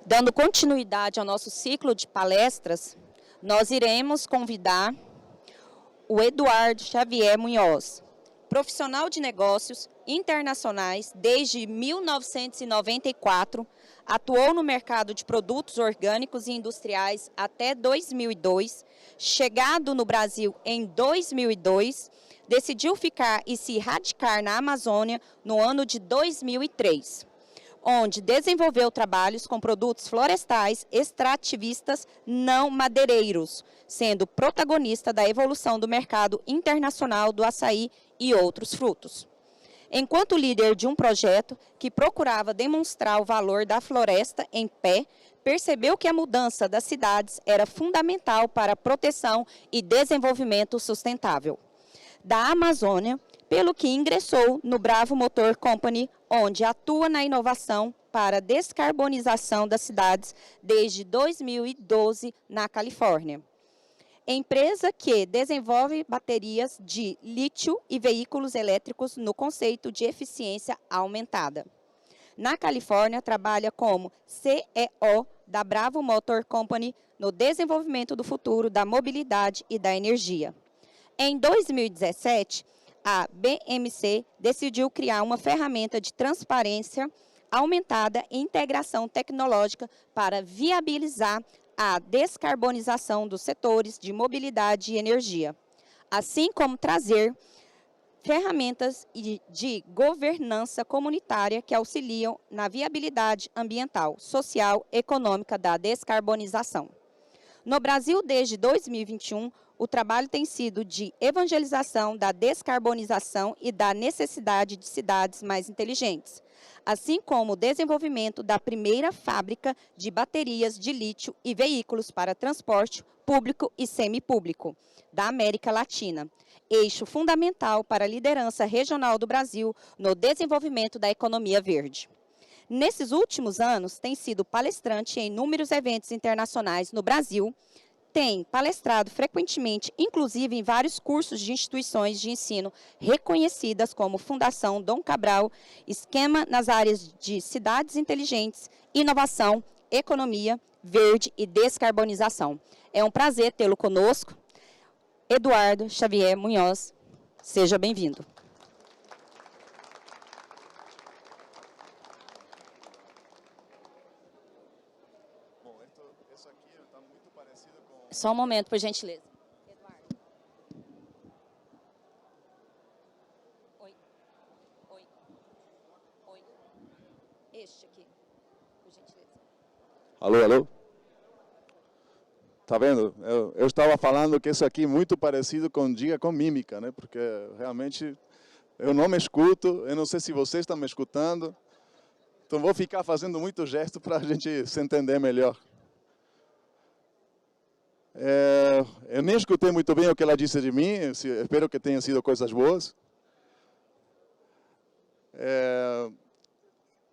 Dando continuidade ao nosso ciclo de palestras, nós iremos convidar o Eduardo Xavier Munhoz, profissional de negócios internacionais desde 1994, atuou no mercado de produtos orgânicos e industriais até 2002, chegado no Brasil em 2002, decidiu ficar e se radicar na Amazônia no ano de 2003. Onde desenvolveu trabalhos com produtos florestais extrativistas não madeireiros, sendo protagonista da evolução do mercado internacional do açaí e outros frutos. Enquanto líder de um projeto que procurava demonstrar o valor da floresta em pé, percebeu que a mudança das cidades era fundamental para a proteção e desenvolvimento sustentável da Amazônia, pelo que ingressou no Bravo Motor Company, onde atua na inovação para a descarbonização das cidades desde 2012 na Califórnia. Empresa que desenvolve baterias de lítio e veículos elétricos no conceito de eficiência aumentada. Na Califórnia, trabalha como CEO da Bravo Motor Company no desenvolvimento do futuro da mobilidade e da energia. Em 2017, a BMC decidiu criar uma ferramenta de transparência aumentada e integração tecnológica para viabilizar a descarbonização dos setores de mobilidade e energia, assim como trazer ferramentas de governança comunitária que auxiliam na viabilidade ambiental, social e econômica da descarbonização. No Brasil, desde 2021, o trabalho tem sido de evangelização da descarbonização e da necessidade de cidades mais inteligentes, assim como o desenvolvimento da primeira fábrica de baterias de lítio e veículos para transporte público e semipúblico da América Latina, eixo fundamental para a liderança regional do Brasil no desenvolvimento da economia verde. Nesses últimos anos, tem sido palestrante em inúmeros eventos internacionais no Brasil, tem palestrado frequentemente, inclusive em vários cursos de instituições de ensino reconhecidas como Fundação Dom Cabral, esquema nas áreas de cidades inteligentes, inovação, economia, verde e descarbonização. É um prazer tê-lo conosco. Eduardo Xavier Munhoz, seja bem-vindo. Só um momento, por gentileza. Eduardo. Oi. Oi. Oi. Este aqui, por gentileza. Alô, alô? Tá vendo? Eu estava falando que isso aqui é muito parecido com diga com mímica, né? Porque realmente eu não me escuto, eu não sei se vocês estão me escutando. Então vou ficar fazendo muito gesto para a gente se entender melhor. Eu nem escutei muito bem o que ela disse de mim, espero que tenham sido coisas boas.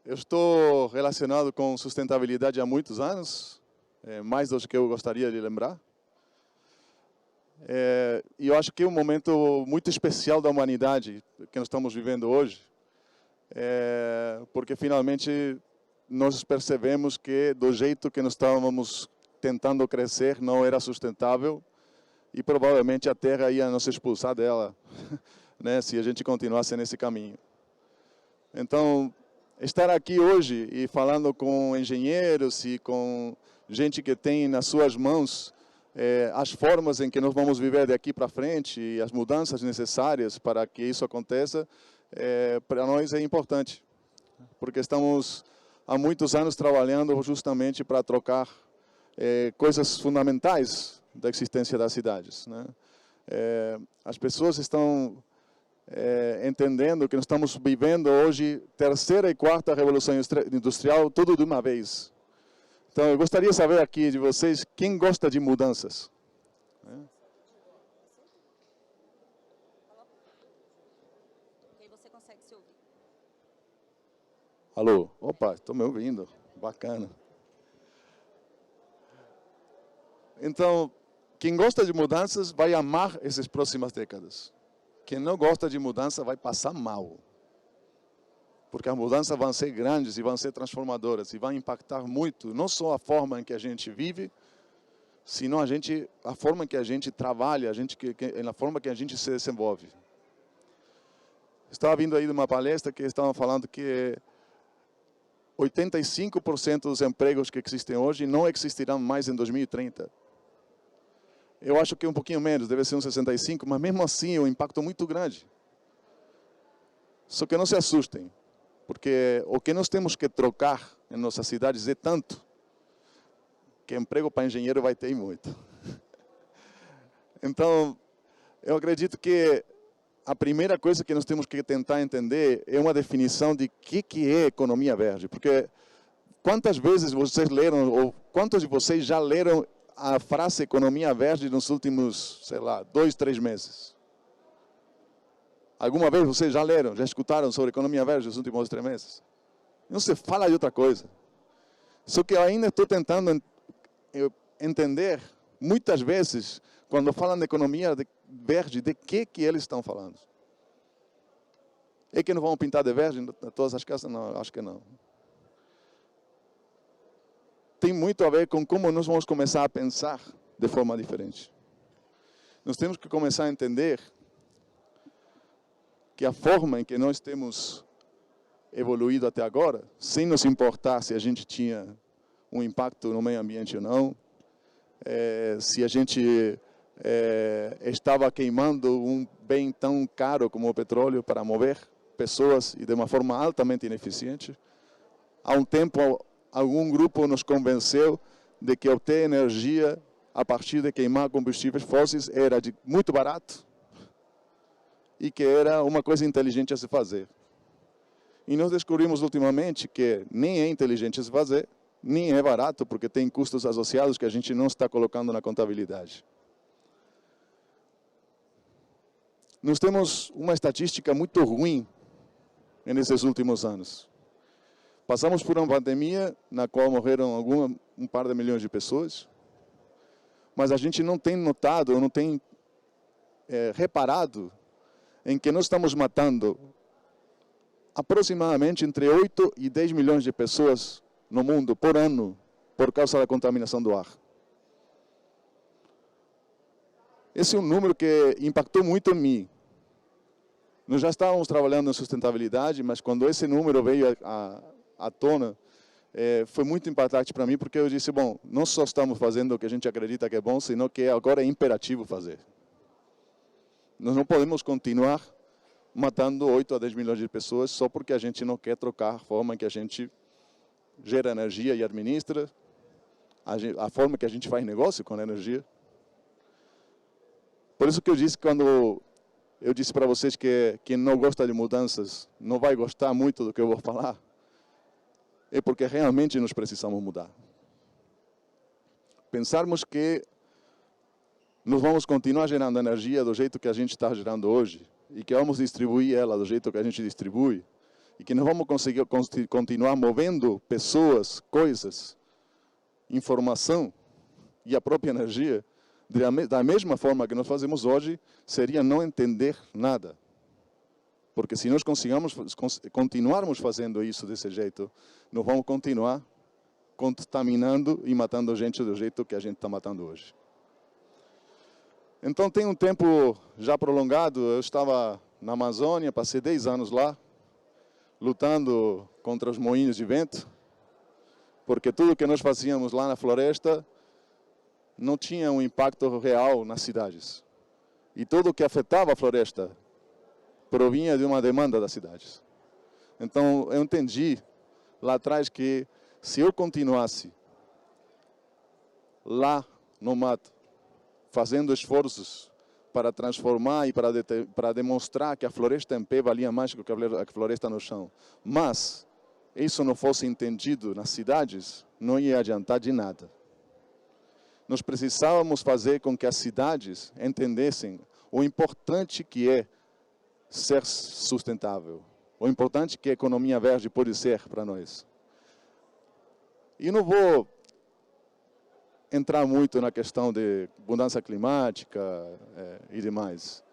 Eu estou relacionado com sustentabilidade há muitos anos, mais do que eu gostaria de lembrar. E eu acho que é um momento muito especial da humanidade que nós estamos vivendo hoje, porque finalmente nós percebemos que do jeito que nós estávamos tentando crescer não era sustentável e provavelmente a Terra ia nos expulsar dela, né, se a gente continuasse nesse caminho. Então, estar aqui hoje e falando com engenheiros e com gente que tem nas suas mãos as formas em que nós vamos viver daqui para frente e as mudanças necessárias para que isso aconteça, para nós é importante, porque estamos há muitos anos trabalhando justamente para trocar coisas fundamentais da existência das cidades, né? As pessoas estão entendendo que nós estamos vivendo hoje terceira e quarta revolução industrial, tudo de uma vez. Então, eu gostaria de saber aqui de vocês, quem gosta de mudanças? Você consegue se ouvir. Alô? Opa, estou me ouvindo. Bacana. Então, quem gosta de mudanças vai amar essas próximas décadas. Quem não gosta de mudança vai passar mal. porque as mudanças vão ser grandes e vão ser transformadoras e vão impactar muito, não só a forma em que a gente vive, sino a forma em que a gente trabalha, a forma que a gente se desenvolve. Estava vindo aí de uma palestra que estavam falando que 85% dos empregos que existem hoje não existirão mais em 2030. Eu acho que um pouquinho menos, deve ser uns 65%, mas mesmo assim é um impacto muito grande. Só que não se assustem, porque o que nós temos que trocar em nossas cidades é tanto, que emprego para engenheiro vai ter muito. Então, eu acredito que a primeira coisa que nós temos que tentar entender é uma definição de que é economia verde. Porque quantas vezes vocês leram, ou quantos de vocês já leram a frase economia verde nos últimos, sei lá, 2, 3 meses? Alguma vez vocês já leram, já escutaram sobre economia verde nos últimos 3 meses? Não se fala de outra coisa. Só que eu ainda estou tentando entender, muitas vezes, quando falam de economia verde, de que eles estão falando. É que não vão pintar de verde em todas as casas? Não, acho que não. Tem muito a ver com como nós vamos começar a pensar de forma diferente. Nós temos que começar a entender que a forma em que nós temos evoluído até agora, sem nos importar se a gente tinha um impacto no meio ambiente ou não, se a gente estava queimando um bem tão caro como o petróleo para mover pessoas e de uma forma altamente ineficiente. Há um tempo, algum grupo nos convenceu de que obter energia a partir de queimar combustíveis fósseis era muito barato e que era uma coisa inteligente a se fazer. E nós descobrimos ultimamente que nem é inteligente a se fazer, nem é barato, porque tem custos associados que a gente não está colocando na contabilidade. Nós temos uma estatística muito ruim nesses últimos anos. Passamos por uma pandemia na qual morreram um par de milhões de pessoas, mas a gente não tem notado, não tem reparado em que nós estamos matando aproximadamente entre 8 e 10 milhões de pessoas no mundo por ano por causa da contaminação do ar. Esse é um número que impactou muito em mim. Nós já estávamos trabalhando em sustentabilidade, mas quando esse número veio à tona, foi muito impactante para mim, porque eu disse, bom, não só estamos fazendo o que a gente acredita que é bom, senão que agora é imperativo fazer. Nós não podemos continuar matando 8 a 10 milhões de pessoas só porque a gente não quer trocar a forma em que a gente gera energia e administra, a forma que a gente faz negócio com a energia. Por isso que eu disse, quando eu disse para vocês que quem não gosta de mudanças não vai gostar muito do que eu vou falar, é porque realmente nós precisamos mudar. Pensarmos que nós vamos continuar gerando energia do jeito que a gente está gerando hoje e que vamos distribuir ela do jeito que a gente distribui e que não vamos conseguir continuar movendo pessoas, coisas, informação e a própria energia da mesma forma que nós fazemos hoje, seria não entender nada. Porque se nós continuarmos fazendo isso desse jeito, nós vamos continuar contaminando e matando gente do jeito que a gente está matando hoje. Então, tem um tempo já prolongado, eu estava na Amazônia, passei 10 anos lá, lutando contra os moinhos de vento, porque tudo que nós fazíamos lá na floresta não tinha um impacto real nas cidades. E tudo que afetava a floresta provinha de uma demanda das cidades. Então, eu entendi lá atrás que se eu continuasse lá no mato, fazendo esforços para transformar e para demonstrar que a floresta em pé valia mais do que a floresta no chão, mas isso não fosse entendido nas cidades, não ia adiantar de nada. Nós precisávamos fazer com que as cidades entendessem o importante que é ser sustentável, o importante que a economia verde pode ser para nós. E não vou entrar muito na questão de mudança climática e demais,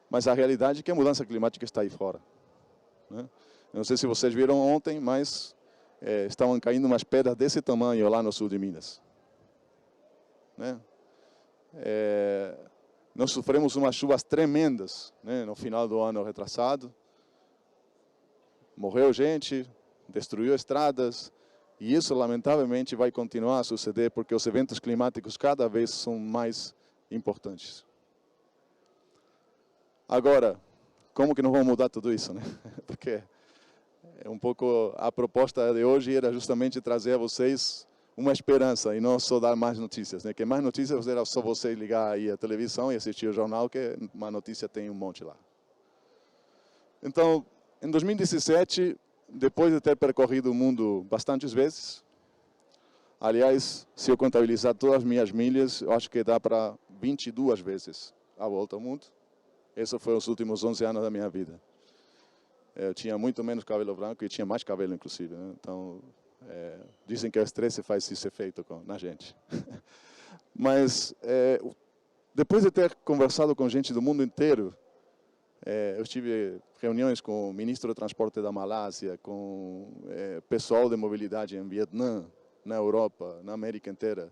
mas a realidade é que a mudança climática está aí fora, né? Eu não sei se vocês viram ontem, mas estavam caindo umas pedras desse tamanho lá no sul de Minas. Né? Nós sofremos umas chuvas tremendas, né, no final do ano retrasado. Morreu gente, destruiu estradas, e isso lamentavelmente vai continuar a suceder porque os eventos climáticos cada vez são mais importantes. Agora, como que nós vamos mudar tudo isso, né? Porque um pouco a proposta de hoje era justamente trazer a vocês uma esperança e não só dar mais notícias, né? Que mais notícias era só você ligar aí a televisão e assistir o jornal, que uma notícia tem um monte lá. Então, em 2017, depois de ter percorrido o mundo bastantes vezes, aliás, se eu contabilizar todas as minhas milhas, eu acho que dá para 22 vezes a volta ao mundo. Esses foram os últimos 11 anos da minha vida. Eu tinha muito menos cabelo branco e tinha mais cabelo, inclusive. Né? Então, dizem que o estresse faz esse efeito na gente. Mas, depois de ter conversado com gente do mundo inteiro, eu tive reuniões com o ministro do transporte da Malásia, com pessoal de mobilidade em Vietnã, na Europa, na América inteira.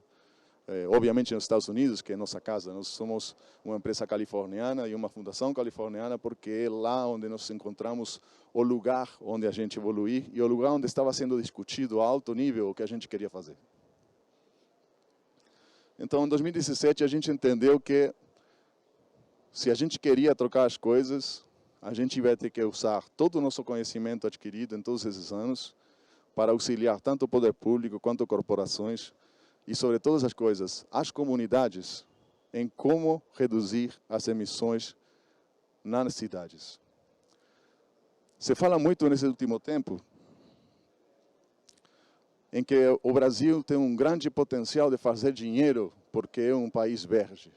Obviamente nos Estados Unidos, que é nossa casa. Nós somos uma empresa californiana e uma fundação californiana, porque é lá onde nós encontramos o lugar onde a gente evoluir e o lugar onde estava sendo discutido a alto nível o que a gente queria fazer. Então, em 2017, a gente entendeu que se a gente queria trocar as coisas, a gente vai ter que usar todo o nosso conhecimento adquirido em todos esses anos para auxiliar tanto o poder público quanto corporações e, sobre todas as coisas, as comunidades em como reduzir as emissões nas cidades. Se fala muito nesse último tempo em que o Brasil tem um grande potencial de fazer dinheiro porque é um país verde.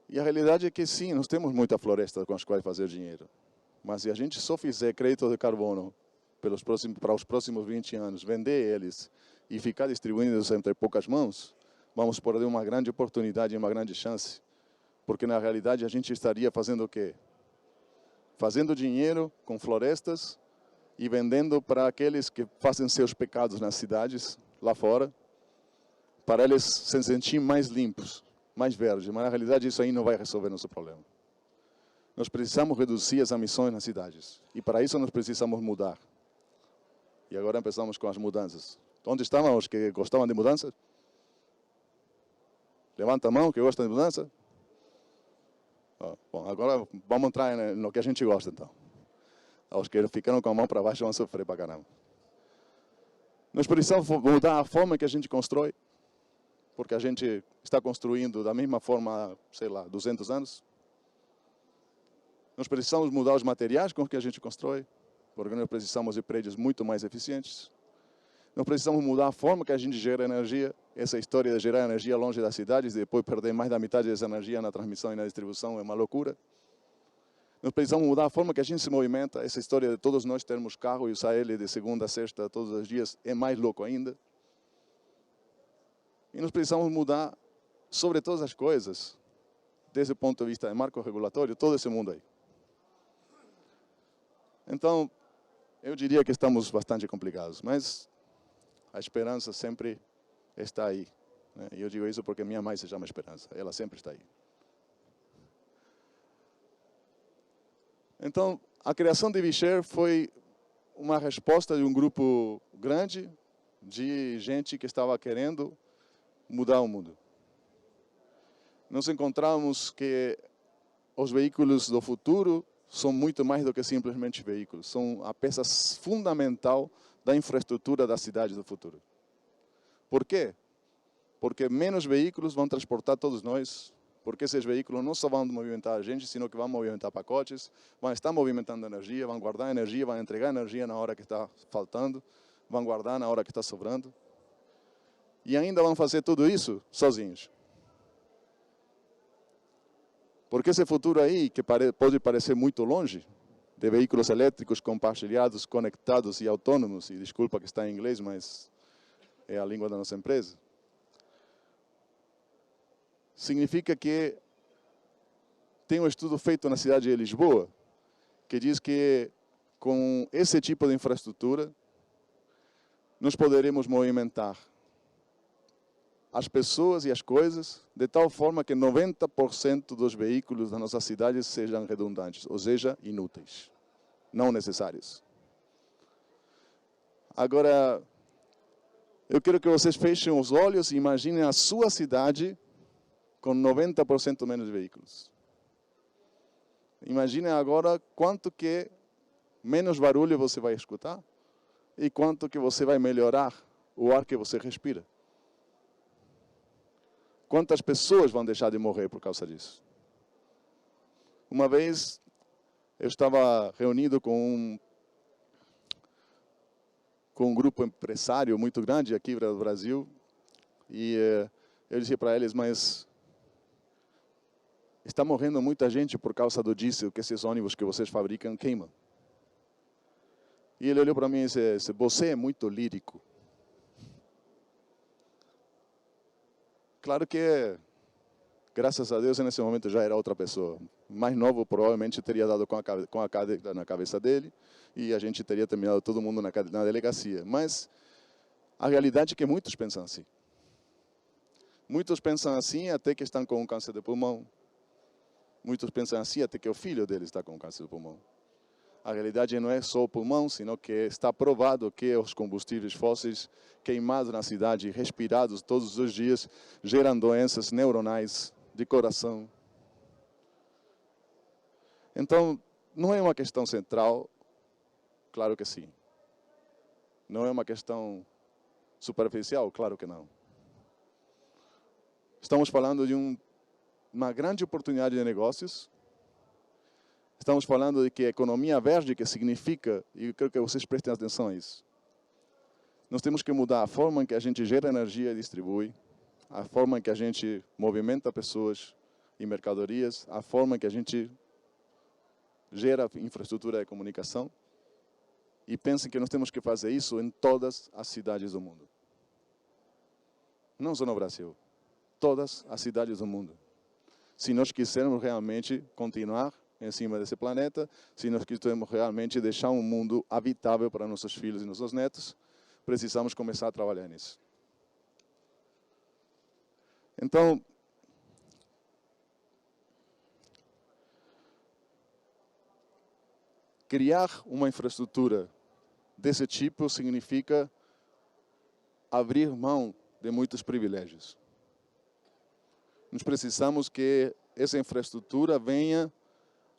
E a realidade é que sim, nós temos muita floresta com as quais fazer dinheiro. Mas se a gente só fizer crédito de carbono para os próximos 20 anos, vender eles e ficar distribuindo entre poucas mãos, vamos perder uma grande oportunidade e uma grande chance. Porque na realidade a gente estaria fazendo o quê? Fazendo dinheiro com florestas e vendendo para aqueles que fazem seus pecados nas cidades, lá fora, para eles se sentirem mais limpos, mais verdes. Mas na realidade isso aí não vai resolver nosso problema. Nós precisamos reduzir as emissões nas cidades. E para isso nós precisamos mudar. E agora começamos com as mudanças. Onde estavam os que gostavam de mudanças? Levanta a mão, que gosta de mudança. Bom, agora vamos entrar no que a gente gosta, então. Os que ficaram com a mão para baixo vão sofrer para caramba. Nós precisamos mudar a forma que a gente constrói, porque a gente está construindo da mesma forma, sei lá, 200 anos. Nós precisamos mudar os materiais com que a gente constrói, porque nós precisamos de prédios muito mais eficientes. Nós precisamos mudar a forma que a gente gera energia. Essa história de gerar energia longe das cidades e depois perder mais da metade dessa energia na transmissão e na distribuição é uma loucura. Nós precisamos mudar a forma que a gente se movimenta. Essa história de todos nós termos carro e usar ele de segunda a sexta todos os dias é mais louco ainda. E nós precisamos mudar sobre todas as coisas, desde o ponto de vista de marco regulatório, todo esse mundo aí. Então, eu diria que estamos bastante complicados, mas a esperança sempre está aí. Né? E eu digo isso porque minha mãe se chama Esperança, ela sempre está aí. Então, a criação de WeShare foi uma resposta de um grupo grande de gente que estava querendo mudar o mundo. Nós encontramos que os veículos do futuro são muito mais do que simplesmente veículos. São a peça fundamental da infraestrutura da cidade do futuro. Por quê? Porque menos veículos vão transportar todos nós, porque esses veículos não só vão movimentar a gente, sino que vão movimentar pacotes, vão estar movimentando energia, vão guardar energia, vão entregar energia na hora que está faltando, vão guardar na hora que está sobrando. E ainda vão fazer tudo isso sozinhos. Porque esse futuro aí, que pode parecer muito longe, de veículos elétricos compartilhados, conectados e autônomos, e desculpa que está em inglês, mas é a língua da nossa empresa, significa que tem um estudo feito na cidade de Lisboa, que diz que com esse tipo de infraestrutura, nós poderemos movimentar as pessoas e as coisas de tal forma que 90% dos veículos das nossas cidades sejam redundantes, ou seja, inúteis, não necessários. Agora, eu quero que vocês fechem os olhos e imaginem a sua cidade com 90% menos veículos. Imaginem agora quanto que menos barulho você vai escutar e quanto que você vai melhorar o ar que você respira. Quantas pessoas vão deixar de morrer por causa disso? Uma vez eu estava reunido com um grupo empresário muito grande aqui no Brasil e eu disse para eles, mas está morrendo muita gente por causa do diesel que esses ônibus que vocês fabricam queimam. E ele olhou para mim e disse, você é muito lírico. Claro que, graças a Deus, nesse momento já era outra pessoa. Mais novo, provavelmente, teria dado com a cadeira na cabeça dele e a gente teria terminado todo mundo na delegacia. Mas a realidade é que muitos pensam assim. Muitos pensam assim até que estão com câncer de pulmão. Muitos pensam assim até que o filho deles está com câncer de pulmão. A realidade não é só o pulmão, sino que está provado que os combustíveis fósseis queimados na cidade, respirados todos os dias, geram doenças neuronais de coração. Então, não é uma questão central, claro que sim. Não é uma questão superficial, claro que não. Estamos falando de uma grande oportunidade de negócios. Estamos falando de que a economia verde, que significa, e eu quero que vocês prestem atenção a isso, nós temos que mudar a forma em que a gente gera energia e distribui, a forma em que a gente movimenta pessoas e mercadorias, a forma em que a gente gera infraestrutura de comunicação. E pensem que nós temos que fazer isso em todas as cidades do mundo. Não só no Brasil, todas as cidades do mundo. Se nós quisermos realmente continuar em cima desse planeta, se nós quisermos realmente deixar um mundo habitável para nossos filhos e nossos netos, precisamos começar a trabalhar nisso. Então, criar uma infraestrutura desse tipo significa abrir mão de muitos privilégios. Nós precisamos que essa infraestrutura venha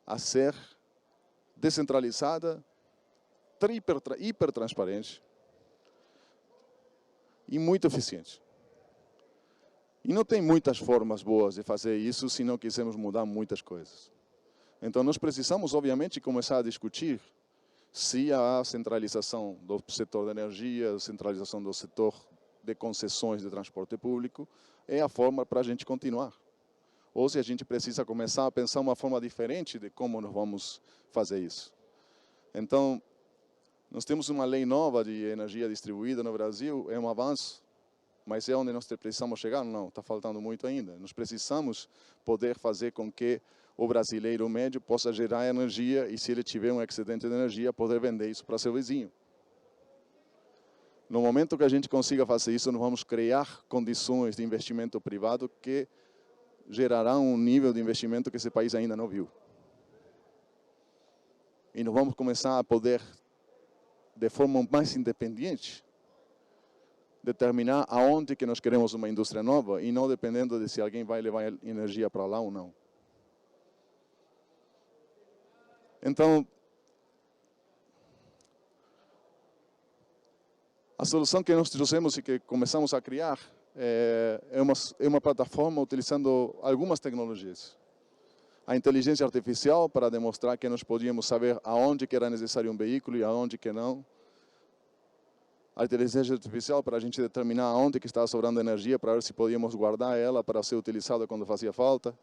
a ser descentralizada, hiper transparente e muito eficiente. E não tem muitas formas boas de fazer isso se não quisermos mudar muitas coisas. Então nós precisamos, obviamente, começar a discutir se a centralização do setor da energia, a centralização do setor de concessões de transporte público é a forma para a gente continuar. Ou se a gente precisa começar a pensar uma forma diferente de como nós vamos fazer isso. Então, nós temos uma lei nova de energia distribuída no Brasil, é um avanço, mas é onde nós precisamos chegar? Não, está faltando muito ainda. Nós precisamos poder fazer com que o brasileiro médio possa gerar energia e, se ele tiver um excedente de energia, poder vender isso para seu vizinho. No momento que a gente consiga fazer isso, nós vamos criar condições de investimento privado que gerará um nível de investimento que esse país ainda não viu. E nós vamos começar a poder, de forma mais independente, determinar aonde que nós queremos uma indústria nova e não dependendo de se alguém vai levar energia para lá ou não. Então, a solução que nós trouxemos e que começamos a criar é uma plataforma utilizando algumas tecnologias. A inteligência artificial para demonstrar que nós podíamos saber aonde que era necessário um veículo e aonde que não. A inteligência artificial para a gente determinar aonde que estava sobrando energia para ver se podíamos guardar ela para ser utilizada quando fazia falta.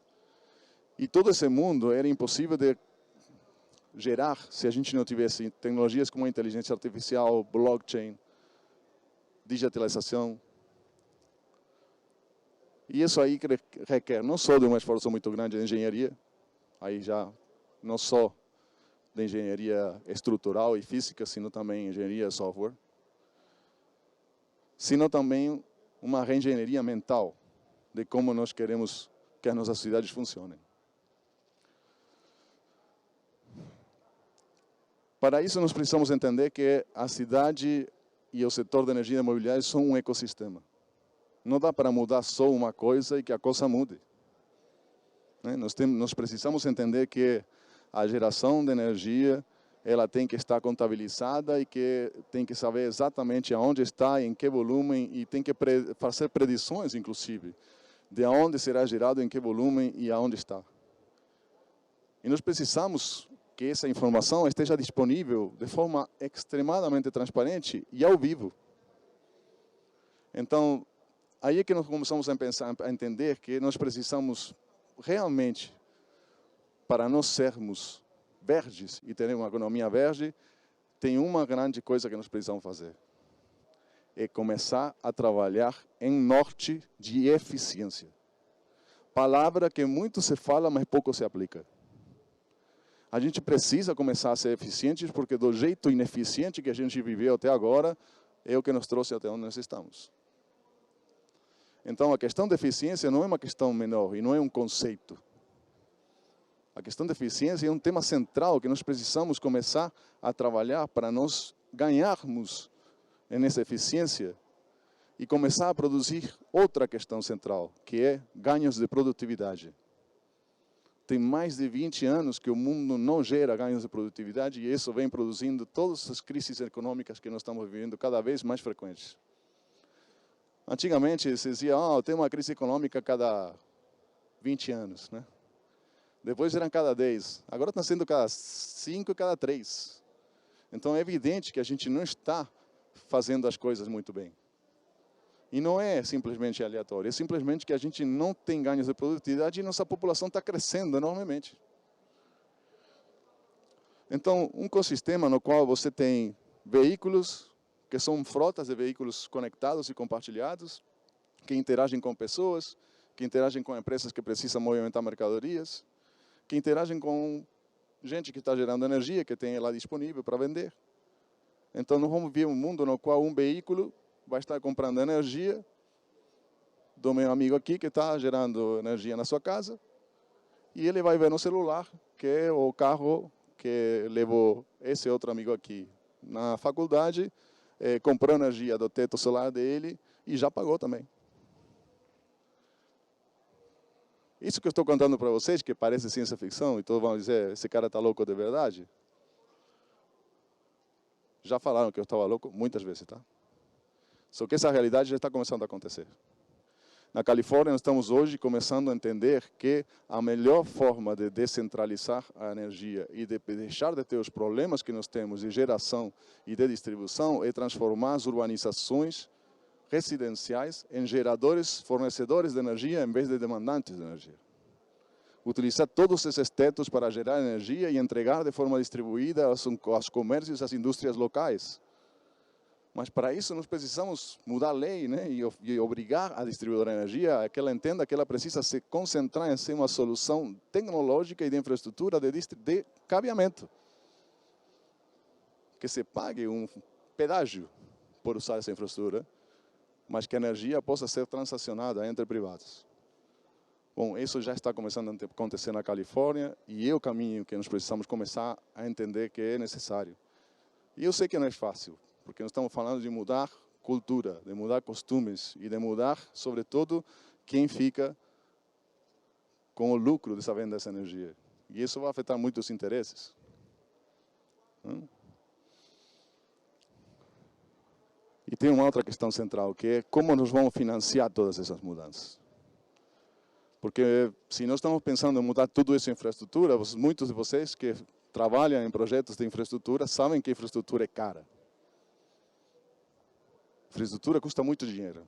E todo esse mundo era impossível de gerar se a gente não tivesse tecnologias como a inteligência artificial, blockchain, digitalização. E isso aí requer não só de um esforço muito grande de engenharia, aí já não só de engenharia estrutural e física, sino também engenharia de software, sino também uma reengenharia mental de como nós queremos que as nossas cidades funcionem. Para isso, nós precisamos entender que a cidade e o setor de energia imobiliária são um ecossistema. Não dá para mudar só uma coisa e que a coisa mude. Nós precisamos entender que a geração de energia ela tem que estar contabilizada e que tem que saber exatamente aonde está, em que volume, e tem que fazer predições, inclusive, de aonde será gerado, em que volume e aonde está. E nós precisamos que essa informação esteja disponível de forma extremadamente transparente e ao vivo. Então, aí é que nós começamos a entender que nós precisamos realmente, para nós sermos verdes e ter uma economia verde, tem uma grande coisa que nós precisamos fazer. É começar a trabalhar em norte de eficiência. Palavra que muito se fala, mas pouco se aplica. A gente precisa começar a ser eficientes, porque do jeito ineficiente que a gente viveu até agora, é o que nos trouxe até onde nós estamos. Então, a questão de eficiência não é uma questão menor e não é um conceito. A questão de eficiência é um tema central que nós precisamos começar a trabalhar para nós ganharmos nessa eficiência e começar a produzir outra questão central, que é ganhos de produtividade. Tem mais de 20 anos que o mundo não gera ganhos de produtividade e isso vem produzindo todas as crises econômicas que nós estamos vivendo cada vez mais frequentes. Antigamente se dizia, tem uma crise econômica cada 20 anos, né? Depois eram cada 10. Agora está sendo cada 5 e cada 3. Então é evidente que a gente não está fazendo as coisas muito bem. E não é simplesmente aleatório, é simplesmente que a gente não tem ganhos de produtividade e nossa população está crescendo enormemente. Então, um ecossistema no qual você tem veículos, que são frotas de veículos conectados e compartilhados, que interagem com pessoas, que interagem com empresas que precisam movimentar mercadorias, que interagem com gente que está gerando energia, que tem ela disponível para vender. Então, nós vamos ver um mundo no qual um veículo vai estar comprando energia do meu amigo aqui, que está gerando energia na sua casa, e ele vai ver no celular que é o carro que levou esse outro amigo aqui na faculdade, comprou energia do teto solar dele e já pagou também. Isso que eu estou contando para vocês, que parece ciência ficção, e todos vão dizer, esse cara está louco de verdade. Já falaram que eu estava louco muitas vezes, tá? Só que essa realidade já está começando a acontecer. Na Califórnia, nós estamos hoje começando a entender que a melhor forma de descentralizar a energia e de deixar de ter os problemas que nós temos de geração e de distribuição é transformar as urbanizações residenciais em geradores, fornecedores de energia, em vez de demandantes de energia. Utilizar todos esses tetos para gerar energia e entregar de forma distribuída aos comércios e às indústrias locais. Mas para isso nós precisamos mudar a lei, né? E obrigar a distribuidora de energia a que ela entenda que ela precisa se concentrar em ser uma solução tecnológica e de infraestrutura de cabeamento. Que se pague um pedágio por usar essa infraestrutura, mas que a energia possa ser transacionada entre privados. Bom, isso já está começando a acontecer na Califórnia e é o caminho que nós precisamos começar a entender que é necessário. E eu sei que não é fácil, porque nós estamos falando de mudar cultura, de mudar costumes e de mudar, sobretudo, quem fica com o lucro dessa venda dessa energia. E isso vai afetar muito os interesses. E tem uma outra questão central, que é como nós vamos financiar todas essas mudanças. Porque se nós estamos pensando em mudar tudo isso em infraestrutura, muitos de vocês que trabalham em projetos de infraestrutura sabem que a infraestrutura é cara. Infraestrutura custa muito dinheiro.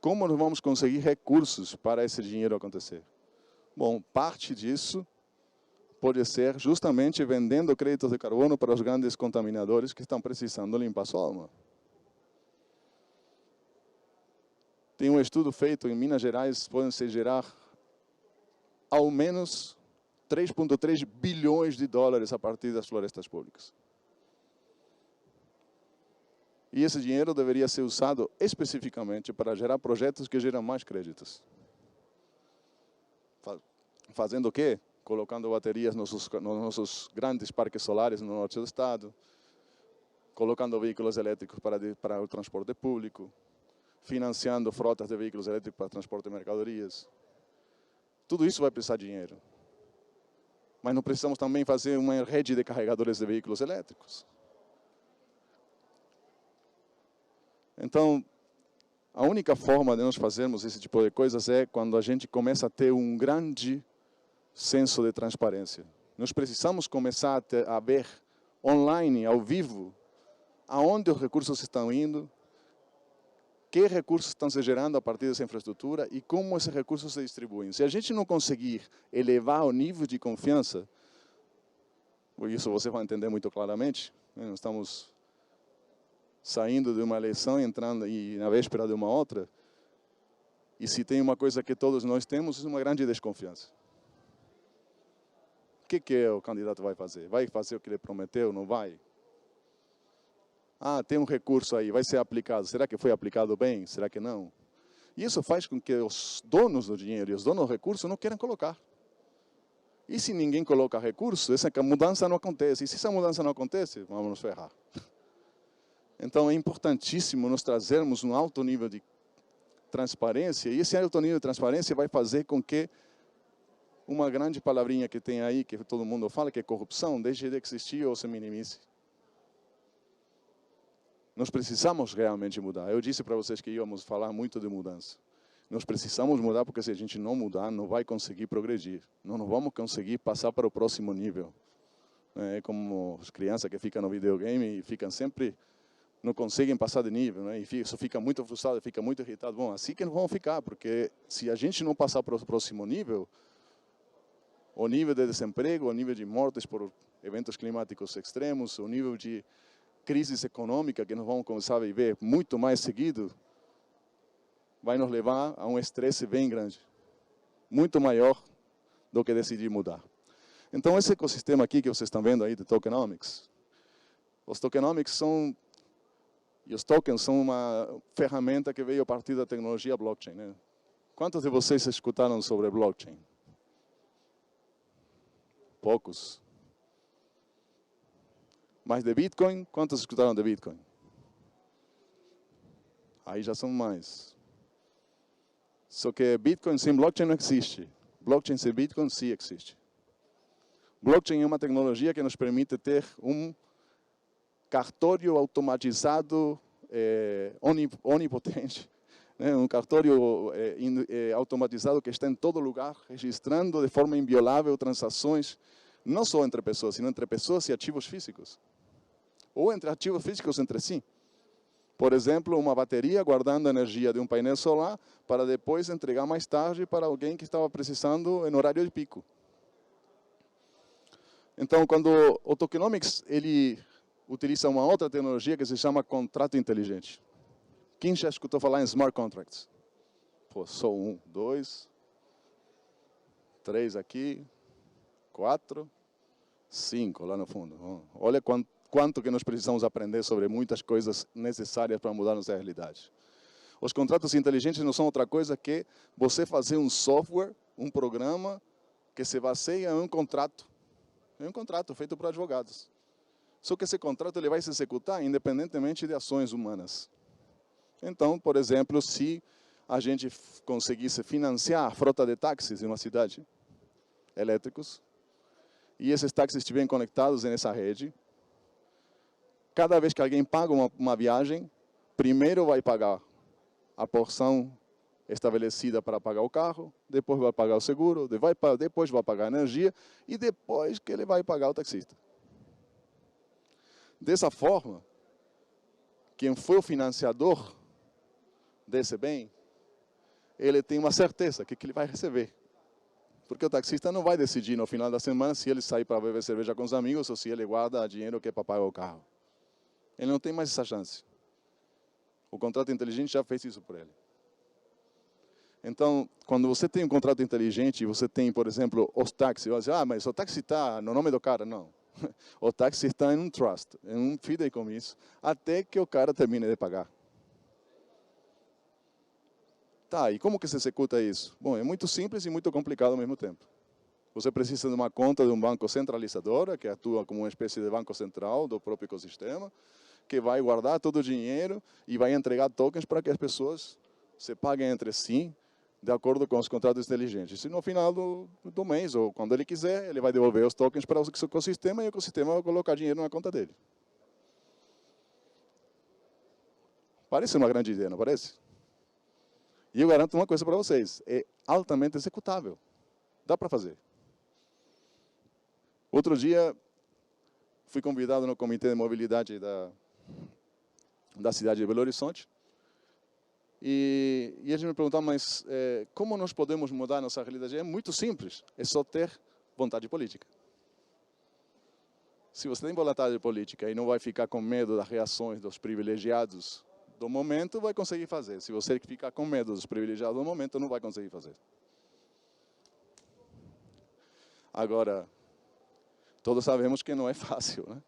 Como nós vamos conseguir recursos para esse dinheiro acontecer? Bom, parte disso pode ser justamente vendendo créditos de carbono para os grandes contaminadores que estão precisando limpar sua alma. Tem um estudo feito em Minas Gerais, podem se gerar ao menos 3,3 bilhões de dólares a partir das florestas públicas. E esse dinheiro deveria ser usado especificamente para gerar projetos que geram mais créditos. Fazendo o quê? Colocando baterias nos nossos grandes parques solares no norte do estado, colocando veículos elétricos para o transporte público, financiando frotas de veículos elétricos para transporte de mercadorias. Tudo isso vai precisar de dinheiro. Mas não precisamos também fazer uma rede de carregadores de veículos elétricos. Então, a única forma de nós fazermos esse tipo de coisas é quando a gente começa a ter um grande senso de transparência. Nós precisamos começar a ver online, ao vivo, aonde os recursos estão indo, que recursos estão se gerando a partir dessa infraestrutura e como esses recursos se distribuem. Se a gente não conseguir elevar o nível de confiança, isso você vai entender muito claramente, nós estamos saindo de uma eleição, entrando e na véspera de uma outra, e se tem uma coisa que todos nós temos, é uma grande desconfiança. O que o candidato vai fazer? Vai fazer o que ele prometeu? Não vai? Ah, tem um recurso aí, vai ser aplicado. Será que foi aplicado bem? Será que não? E isso faz com que os donos do dinheiro e os donos do recurso não queiram colocar. E se ninguém coloca recurso, essa mudança não acontece. E se essa mudança não acontece, vamos nos ferrar. Então é importantíssimo nós trazermos um alto nível de transparência. E esse alto nível de transparência vai fazer com que uma grande palavrinha que tem aí, que todo mundo fala, que é corrupção, deixe de existir ou se minimize. Nós precisamos realmente mudar. Eu disse para vocês que íamos falar muito de mudança. Nós precisamos mudar porque se a gente não mudar, não vai conseguir progredir. Não vamos conseguir passar para o próximo nível. É como as crianças que ficam no videogame e ficam sempre, não conseguem passar de nível, né? E isso fica muito frustrado, fica muito irritado. Bom, assim que não vão ficar, porque se a gente não passar para o próximo nível, o nível de desemprego, o nível de mortes por eventos climáticos extremos, o nível de crise econômica que nós vamos começar a viver muito mais seguido, vai nos levar a um estresse bem grande, muito maior do que decidir mudar. Então, esse ecossistema aqui que vocês estão vendo aí de tokenomics, os tokenomics são, e os tokens são uma ferramenta que veio a partir da tecnologia blockchain, né? Quantos de vocês escutaram sobre blockchain? Poucos. Mas de Bitcoin, quantos escutaram de Bitcoin? Aí já são mais. Só que Bitcoin sem blockchain não existe. Blockchain sem Bitcoin sim existe. Blockchain é uma tecnologia que nos permite ter um cartório automatizado onipotente, né? Um cartório automatizado que está em todo lugar, registrando de forma inviolável transações, não só entre pessoas, sino entre pessoas e ativos físicos. Ou entre ativos físicos entre si. Por exemplo, uma bateria guardando a energia de um painel solar para depois entregar mais tarde para alguém que estava precisando em horário de pico. Então, quando o tokenomics ele utiliza uma outra tecnologia que se chama contrato inteligente. Quem já escutou falar em smart contracts? Pô, só 1, 2, 3 aqui, 4, 5 lá no fundo. Olha quanto que nós precisamos aprender sobre muitas coisas necessárias para mudar nossa realidade. Os contratos inteligentes não são outra coisa que você fazer um software, um programa que se baseia em um contrato. É um contrato feito por advogados. Só que esse contrato ele vai se executar independentemente de ações humanas. Então, por exemplo, se a gente conseguisse financiar a frota de táxis em uma cidade, elétricos, e esses táxis estiverem conectados nessa rede, cada vez que alguém paga uma viagem, primeiro vai pagar a porção estabelecida para pagar o carro, depois vai pagar o seguro, depois vai pagar a energia e depois que ele vai pagar o taxista. Dessa forma, quem foi o financiador desse bem, ele tem uma certeza que ele vai receber. Porque o taxista não vai decidir no final da semana se ele sai para beber cerveja com os amigos ou se ele guarda dinheiro que é para pagar o carro. Ele não tem mais essa chance. O contrato inteligente já fez isso por ele. Então, quando você tem um contrato inteligente, você tem, por exemplo, os táxis, você diz, mas o táxi está no nome do cara. Não. O táxi está em um trust, em um fideicomisso, até que o cara termine de pagar. Tá, e como que se executa isso? Bom, é muito simples e muito complicado ao mesmo tempo. Você precisa de uma conta de um banco centralizador, que atua como uma espécie de banco central do próprio ecossistema, que vai guardar todo o dinheiro e vai entregar tokens para que as pessoas se paguem entre si, de acordo com os contratos inteligentes. E no final do mês, ou quando ele quiser, ele vai devolver os tokens para o ecossistema e o ecossistema vai colocar dinheiro na conta dele. Parece uma grande ideia, não parece? E eu garanto uma coisa para vocês, é altamente executável. Dá para fazer. Outro dia, fui convidado no Comitê de Mobilidade da cidade de Belo Horizonte, e eles me perguntaram, mas como nós podemos mudar a nossa realidade? É muito simples, é só ter vontade política. Se você tem vontade política e não vai ficar com medo das reações dos privilegiados do momento, vai conseguir fazer. Se você ficar com medo dos privilegiados do momento, não vai conseguir fazer. Agora, todos sabemos que não é fácil, né?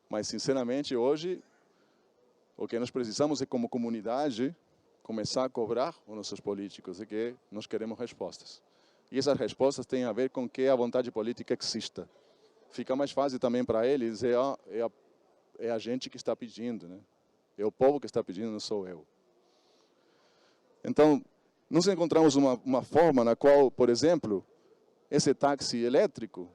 Mas, sinceramente, hoje, o que nós precisamos é, como comunidade, começar a cobrar os nossos políticos, e que nós queremos respostas. E essas respostas têm a ver com que a vontade política exista. Fica mais fácil também para eles, é a gente que está pedindo, né? É o povo que está pedindo, não sou eu. Então, nós encontramos uma forma na qual, por exemplo, esse táxi elétrico,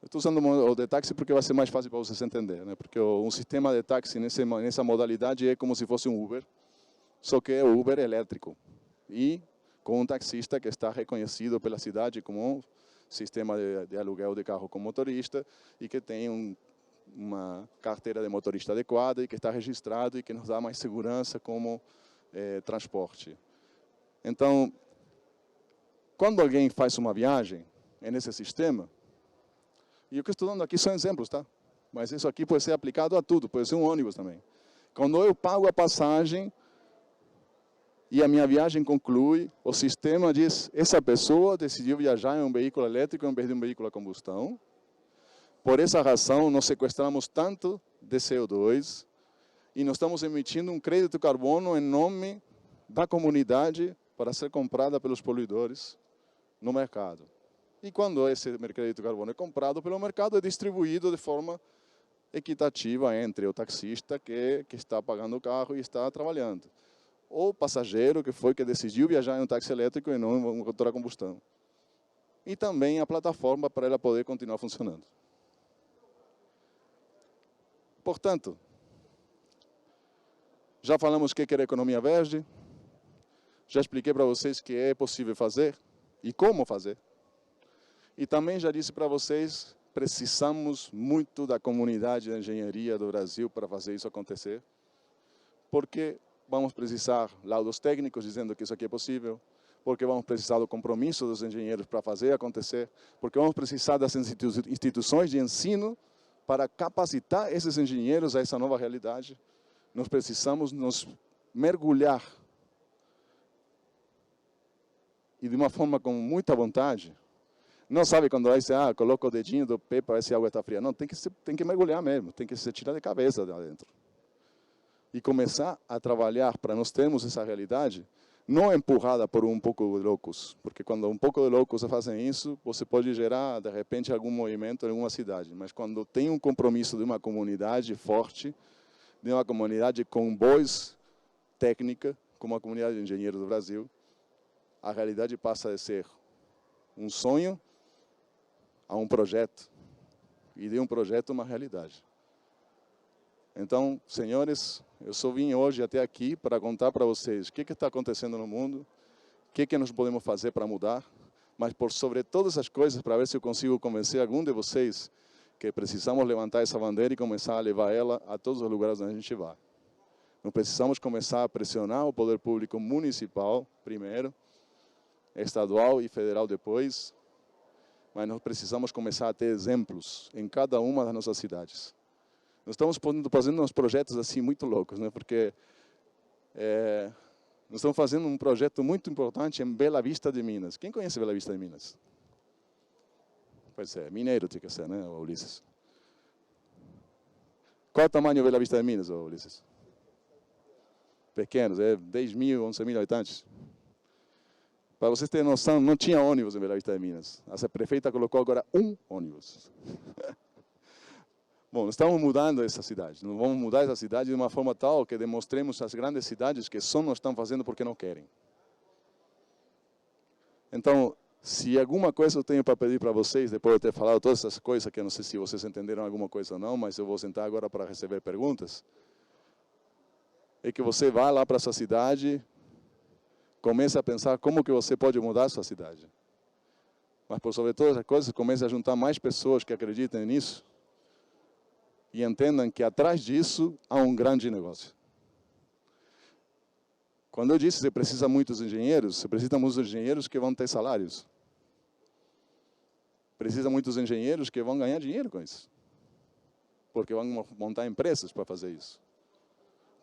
eu estou usando o de táxi porque vai ser mais fácil para vocês entenderem, né? Porque um sistema de táxi nessa modalidade é como se fosse um Uber, só que é o Uber elétrico. E com um taxista que está reconhecido pela cidade como um sistema de aluguel de carro com motorista e que tem uma carteira de motorista adequada e que está registrado e que nos dá mais segurança como transporte. Então, quando alguém faz uma viagem nesse sistema, e o que eu estou dando aqui são exemplos, tá? Mas isso aqui pode ser aplicado a tudo, pode ser um ônibus também. Quando eu pago a passagem e a minha viagem conclui, o sistema diz, essa pessoa decidiu viajar em um veículo elétrico em vez de um veículo a combustão. Por essa razão, nós sequestramos tanto de CO2 e nós estamos emitindo um crédito de carbono em nome da comunidade para ser comprada pelos poluidores no mercado. E quando esse crédito de carbono é comprado pelo mercado, é distribuído de forma equitativa entre o taxista que está pagando o carro e está trabalhando, ou o passageiro que decidiu viajar em um táxi elétrico e não em um motor a combustão. E também a plataforma para ela poder continuar funcionando. Portanto, já falamos o que é economia verde, já expliquei para vocês que é possível fazer e como fazer. E também já disse para vocês, precisamos muito da comunidade de engenharia do Brasil para fazer isso acontecer, porque vamos precisar laudos técnicos dizendo que isso aqui é possível, porque vamos precisar do compromisso dos engenheiros para fazer acontecer, porque vamos precisar das instituições de ensino para capacitar esses engenheiros a essa nova realidade. Nós precisamos nos mergulhar e de uma forma com muita vontade. Não sabe quando vai dizer, coloca o dedinho do pé para ver se a água está fria. Não, tem que mergulhar mesmo, tem que se tirar de cabeça de dentro. E começar a trabalhar para nós termos essa realidade, não empurrada por um pouco de loucos, porque quando um pouco de loucos fazem isso, você pode gerar, de repente, algum movimento em alguma cidade. Mas quando tem um compromisso de uma comunidade forte, de uma comunidade com voz técnica, como a comunidade de engenheiros do Brasil, a realidade passa de ser um sonho a um projeto, e de um projeto uma realidade. Então, senhores, eu só vim hoje até aqui para contar para vocês o que está acontecendo no mundo, o que nós podemos fazer para mudar, mas por sobre todas as coisas, para ver se eu consigo convencer algum de vocês que precisamos levantar essa bandeira e começar a levar ela a todos os lugares onde a gente vai. Nós precisamos começar a pressionar o poder público municipal, primeiro, estadual e federal depois, mas nós precisamos começar a ter exemplos em cada uma das nossas cidades. Nós estamos fazendo uns projetos assim muito loucos, né? Porque Nós estamos fazendo um projeto muito importante em Bela Vista de Minas. Quem conhece Bela Vista de Minas? Pois é, mineiro tinha que ser, né, Ulisses? Qual é o tamanho de Bela Vista de Minas, Ulisses? Pequenos, 10 mil, 11 mil habitantes. Para vocês terem noção, não tinha ônibus em Bela Vista de Minas. A prefeita colocou agora um ônibus. Bom, estamos mudando essa cidade. Nós vamos mudar essa cidade de uma forma tal que demonstremos às grandes cidades que só não estão fazendo porque não querem. Então, se alguma coisa eu tenho para pedir para vocês, depois de ter falado todas essas coisas, que eu não sei se vocês entenderam alguma coisa ou não, mas eu vou sentar agora para receber perguntas, é que você vá lá para essa cidade, comece a pensar como que você pode mudar a sua cidade. Mas, por sobre todas as coisas, comece a juntar mais pessoas que acreditem nisso, e entendam que atrás disso há um grande negócio. Quando eu disse que você precisa de muitos engenheiros, você precisa de muitos engenheiros que vão ter salários. Precisa de muitos engenheiros que vão ganhar dinheiro com isso. Porque vão montar empresas para fazer isso.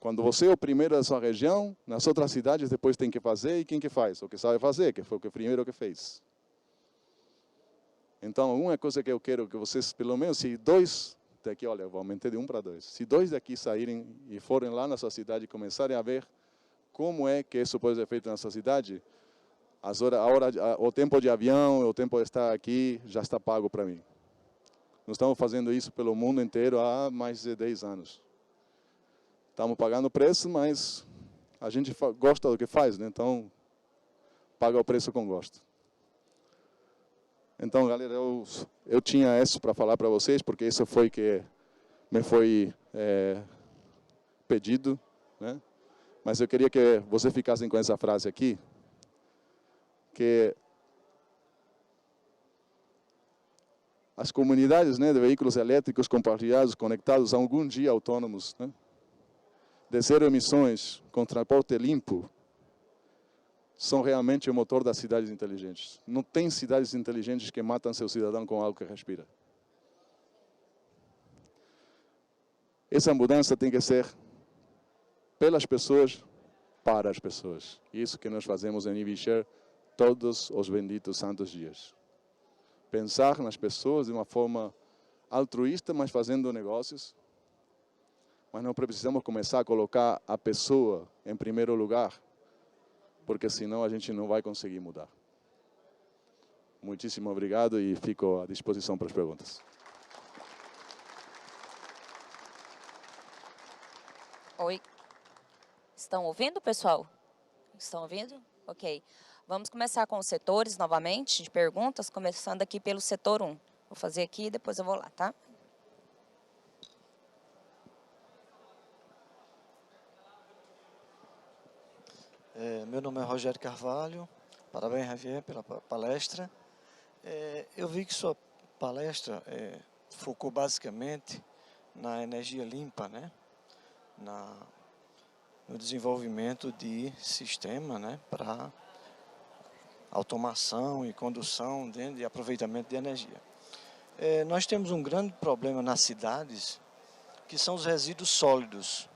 Quando você é o primeiro da sua região, nas outras cidades depois tem que fazer, e quem que faz? O que sabe fazer, que foi o primeiro que fez. Então, uma coisa que eu quero que vocês, pelo menos, se dois daqui, olha, eu vou aumentar de 1 para 2. Se 2 daqui saírem e forem lá na sua cidade e começarem a ver como é que isso pode ser feito na sua cidade, o tempo de avião, o tempo de estar aqui já está pago para mim. Nós estamos fazendo isso pelo mundo inteiro há mais de 10 anos. Estamos pagando preço, mas a gente gosta do que faz, né? Então paga o preço com gosto. Então, galera, eu tinha isso para falar para vocês, porque isso foi que me foi pedido, né? Mas eu queria que vocês ficassem com essa frase aqui, que as comunidades, né, de veículos elétricos compartilhados, conectados, algum dia autônomos, né, de zero emissões, com transporte limpo, são realmente o motor das cidades inteligentes. Não tem cidades inteligentes que matam seu cidadão com algo que respira. Essa mudança tem que ser pelas pessoas, para as pessoas. Isso que nós fazemos em EVShare todos os benditos santos dias. Pensar nas pessoas de uma forma altruísta, mas fazendo negócios. Mas não precisamos começar a colocar a pessoa em primeiro lugar, porque senão a gente não vai conseguir mudar. Muitíssimo obrigado e fico à disposição para as perguntas. Oi. Estão ouvindo, pessoal? Estão ouvindo? Ok. Vamos começar com os setores novamente, de perguntas, começando aqui pelo setor 1. Vou fazer aqui e depois eu vou lá, tá? Meu nome é Rogério Carvalho, parabéns, Javier, pela palestra. Eu vi que sua palestra focou basicamente na energia limpa, né? No desenvolvimento de sistema, né, para automação e condução e aproveitamento de energia. Nós temos um grande problema nas cidades, que são os resíduos sólidos.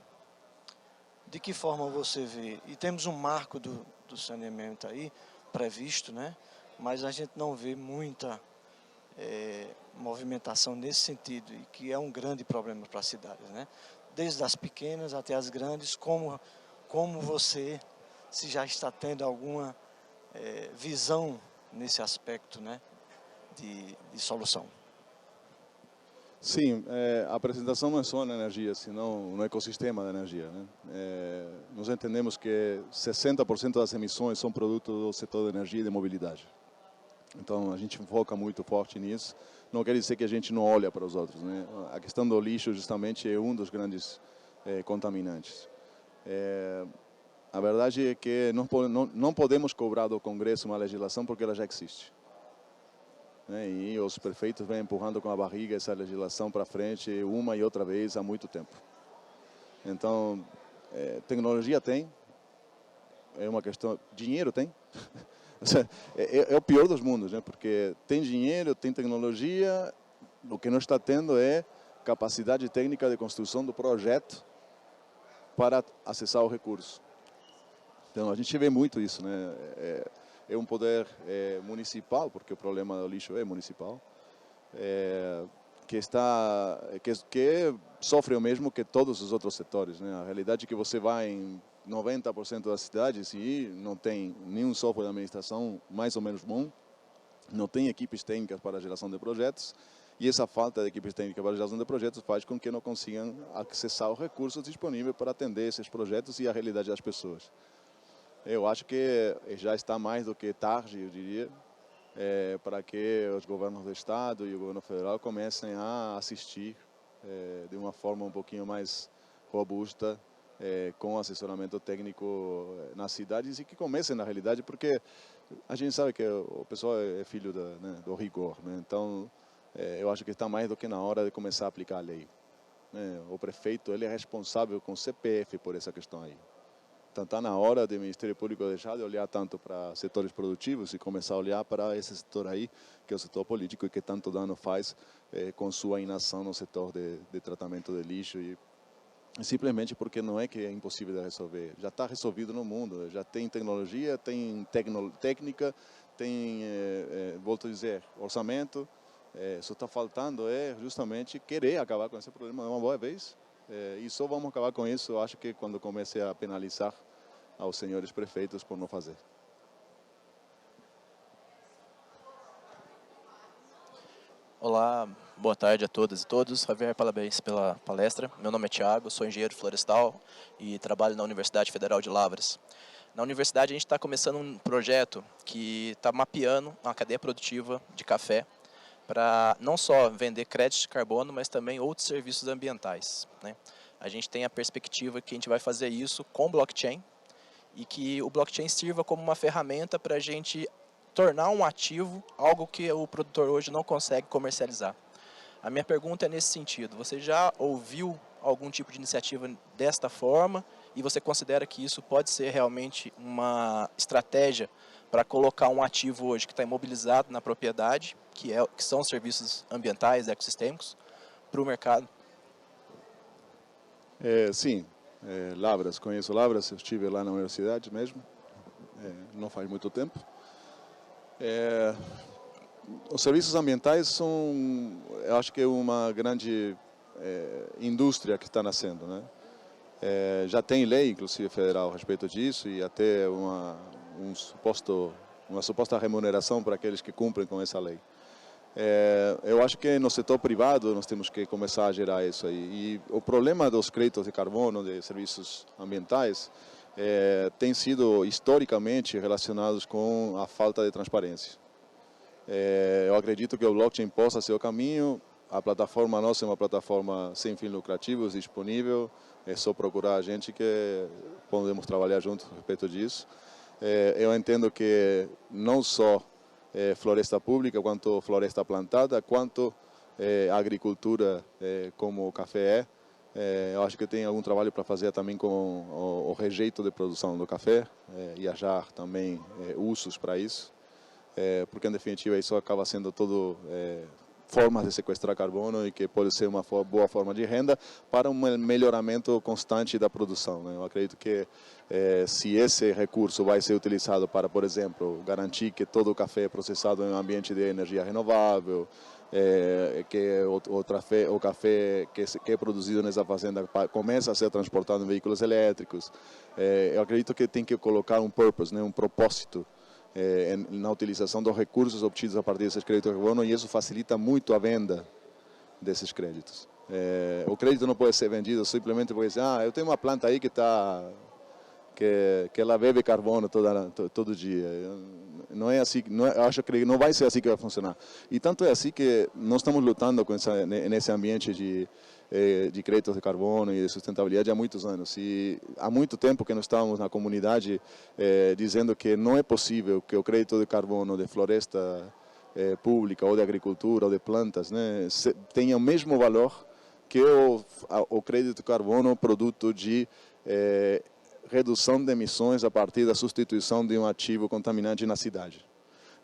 De que forma você vê? E temos um marco do saneamento aí, previsto, né? Mas a gente não vê muita movimentação nesse sentido, e que é um grande problema para as cidades, né? Desde as pequenas até as grandes, como você, se já está tendo alguma visão nesse aspecto, né, de solução. Sim, a apresentação não é só na energia, senão no ecossistema da energia, né? Nós entendemos que 60% das emissões são produto do setor da energia e de mobilidade. Então, a gente foca muito forte nisso. Não quer dizer que a gente não olha para os outros, né? A questão do lixo, justamente, é um dos grandes contaminantes. A verdade é que não podemos cobrar do Congresso uma legislação porque ela já existe. E os prefeitos vêm empurrando com a barriga essa legislação para frente uma e outra vez há muito tempo. Então, tecnologia tem, é uma questão, dinheiro tem. É o pior dos mundos, né? Porque tem dinheiro, tem tecnologia, o que não está tendo é capacidade técnica de construção do projeto para acessar o recurso. Então, a gente vê muito isso, né? É um poder municipal, porque o problema do lixo é municipal, que sofre o mesmo que todos os outros setores, né? A realidade é que você vai em 90% das cidades e não tem nenhum software de administração mais ou menos bom, não tem equipes técnicas para a geração de projetos, e essa falta de equipes técnicas para a geração de projetos faz com que não consigam acessar os recursos disponíveis para atender esses projetos e a realidade das pessoas. Eu acho que já está mais do que tarde, eu diria, para que os governos do Estado e o governo federal comecem a assistir de uma forma um pouquinho mais robusta, com assessoramento técnico nas cidades e que comecem na realidade, porque a gente sabe que o pessoal é filho do rigor, né? Então, eu acho que está mais do que na hora de começar a aplicar a lei, né? O prefeito ele é responsável com o CPF por essa questão aí. Então está na hora do Ministério Público deixar de olhar tanto para setores produtivos e começar a olhar para esse setor aí, que é o setor político e que tanto dano faz com sua inação no setor de tratamento de lixo. E simplesmente porque não é que é impossível de resolver. Já está resolvido no mundo, já tem tecnologia, tem técnica, tem, volto a dizer, orçamento. Só está faltando justamente querer acabar com esse problema de uma boa vez. E só vamos acabar com isso, eu acho que quando comece a penalizar aos senhores prefeitos por não fazer. Olá, boa tarde a todas e todos. Javier, parabéns pela palestra. Meu nome é Thiago, sou engenheiro florestal e trabalho na Universidade Federal de Lavras. Na universidade a gente está começando um projeto que está mapeando uma cadeia produtiva de café para não só vender créditos de carbono, mas também outros serviços ambientais, né? A gente tem a perspectiva que a gente vai fazer isso com blockchain e que o blockchain sirva como uma ferramenta para a gente tornar um ativo algo que o produtor hoje não consegue comercializar. A minha pergunta é nesse sentido: você já ouviu algum tipo de iniciativa desta forma e você considera que isso pode ser realmente uma estratégia para colocar um ativo hoje que está imobilizado na propriedade, que são os serviços ambientais, ecossistêmicos, para o mercado? Sim, Lavras, conheço Lavras, eu estive lá na universidade mesmo, não faz muito tempo. Os serviços ambientais são, eu acho que é uma grande indústria que está nascendo, né? Já tem lei, inclusive federal, a respeito disso e até uma suposta remuneração para aqueles que cumprem com essa lei. Eu acho que no setor privado nós temos que começar a gerar isso aí. E o problema dos créditos de carbono, de serviços ambientais, tem sido historicamente relacionados com a falta de transparência. Eu acredito que o blockchain possa ser o caminho. A plataforma nossa é uma plataforma sem fins lucrativos, disponível. É só procurar a gente que podemos trabalhar juntos a respeito disso. Eu entendo que não só floresta pública, quanto floresta plantada, quanto agricultura como o café eu acho que tem algum trabalho para fazer também com o rejeito de produção do café e achar também usos para isso, porque em definitiva isso acaba sendo tudo formas de sequestrar carbono e que pode ser uma boa forma de renda para um melhoramento constante da produção, né? Eu acredito que se esse recurso vai ser utilizado para, por exemplo, garantir que todo o café é processado em um ambiente de energia renovável, que o café que é produzido nessa fazenda começa a ser transportado em veículos elétricos, eu acredito que tem que colocar um purpose, né, um propósito na utilização dos recursos obtidos a partir desses créditos de carbono, e isso facilita muito a venda desses créditos. O crédito não pode ser vendido simplesmente porque eu tenho uma planta aí que ela bebe carbono todo dia. Não é assim, eu acho que não vai ser assim que vai funcionar. E tanto é assim que nós estamos lutando nesse ambiente de créditos de carbono e de sustentabilidade há muitos anos. E há muito tempo que nós estamos na comunidade dizendo que não é possível que o crédito de carbono de floresta pública ou de agricultura ou de plantas, né, tenha o mesmo valor que o crédito de carbono produto de redução de emissões a partir da substituição de um ativo contaminante na cidade.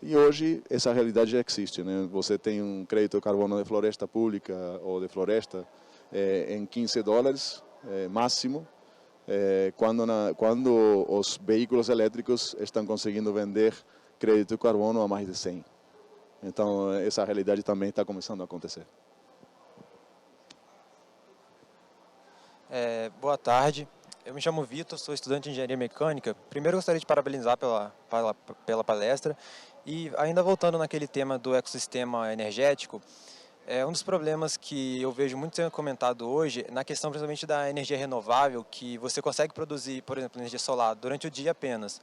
E hoje essa realidade já existe, né? Você tem um crédito de carbono de floresta pública ou de floresta em $15 máximo, quando os veículos elétricos estão conseguindo vender crédito de carbono a mais de 100. Então, essa realidade também está começando a acontecer. Boa tarde, eu me chamo Vitor, sou estudante de Engenharia Mecânica. Primeiro gostaria de parabenizar pela palestra e ainda voltando naquele tema do ecossistema energético, um dos problemas que eu vejo muito sendo comentado hoje, na questão principalmente da energia renovável, que você consegue produzir, por exemplo, energia solar durante o dia apenas.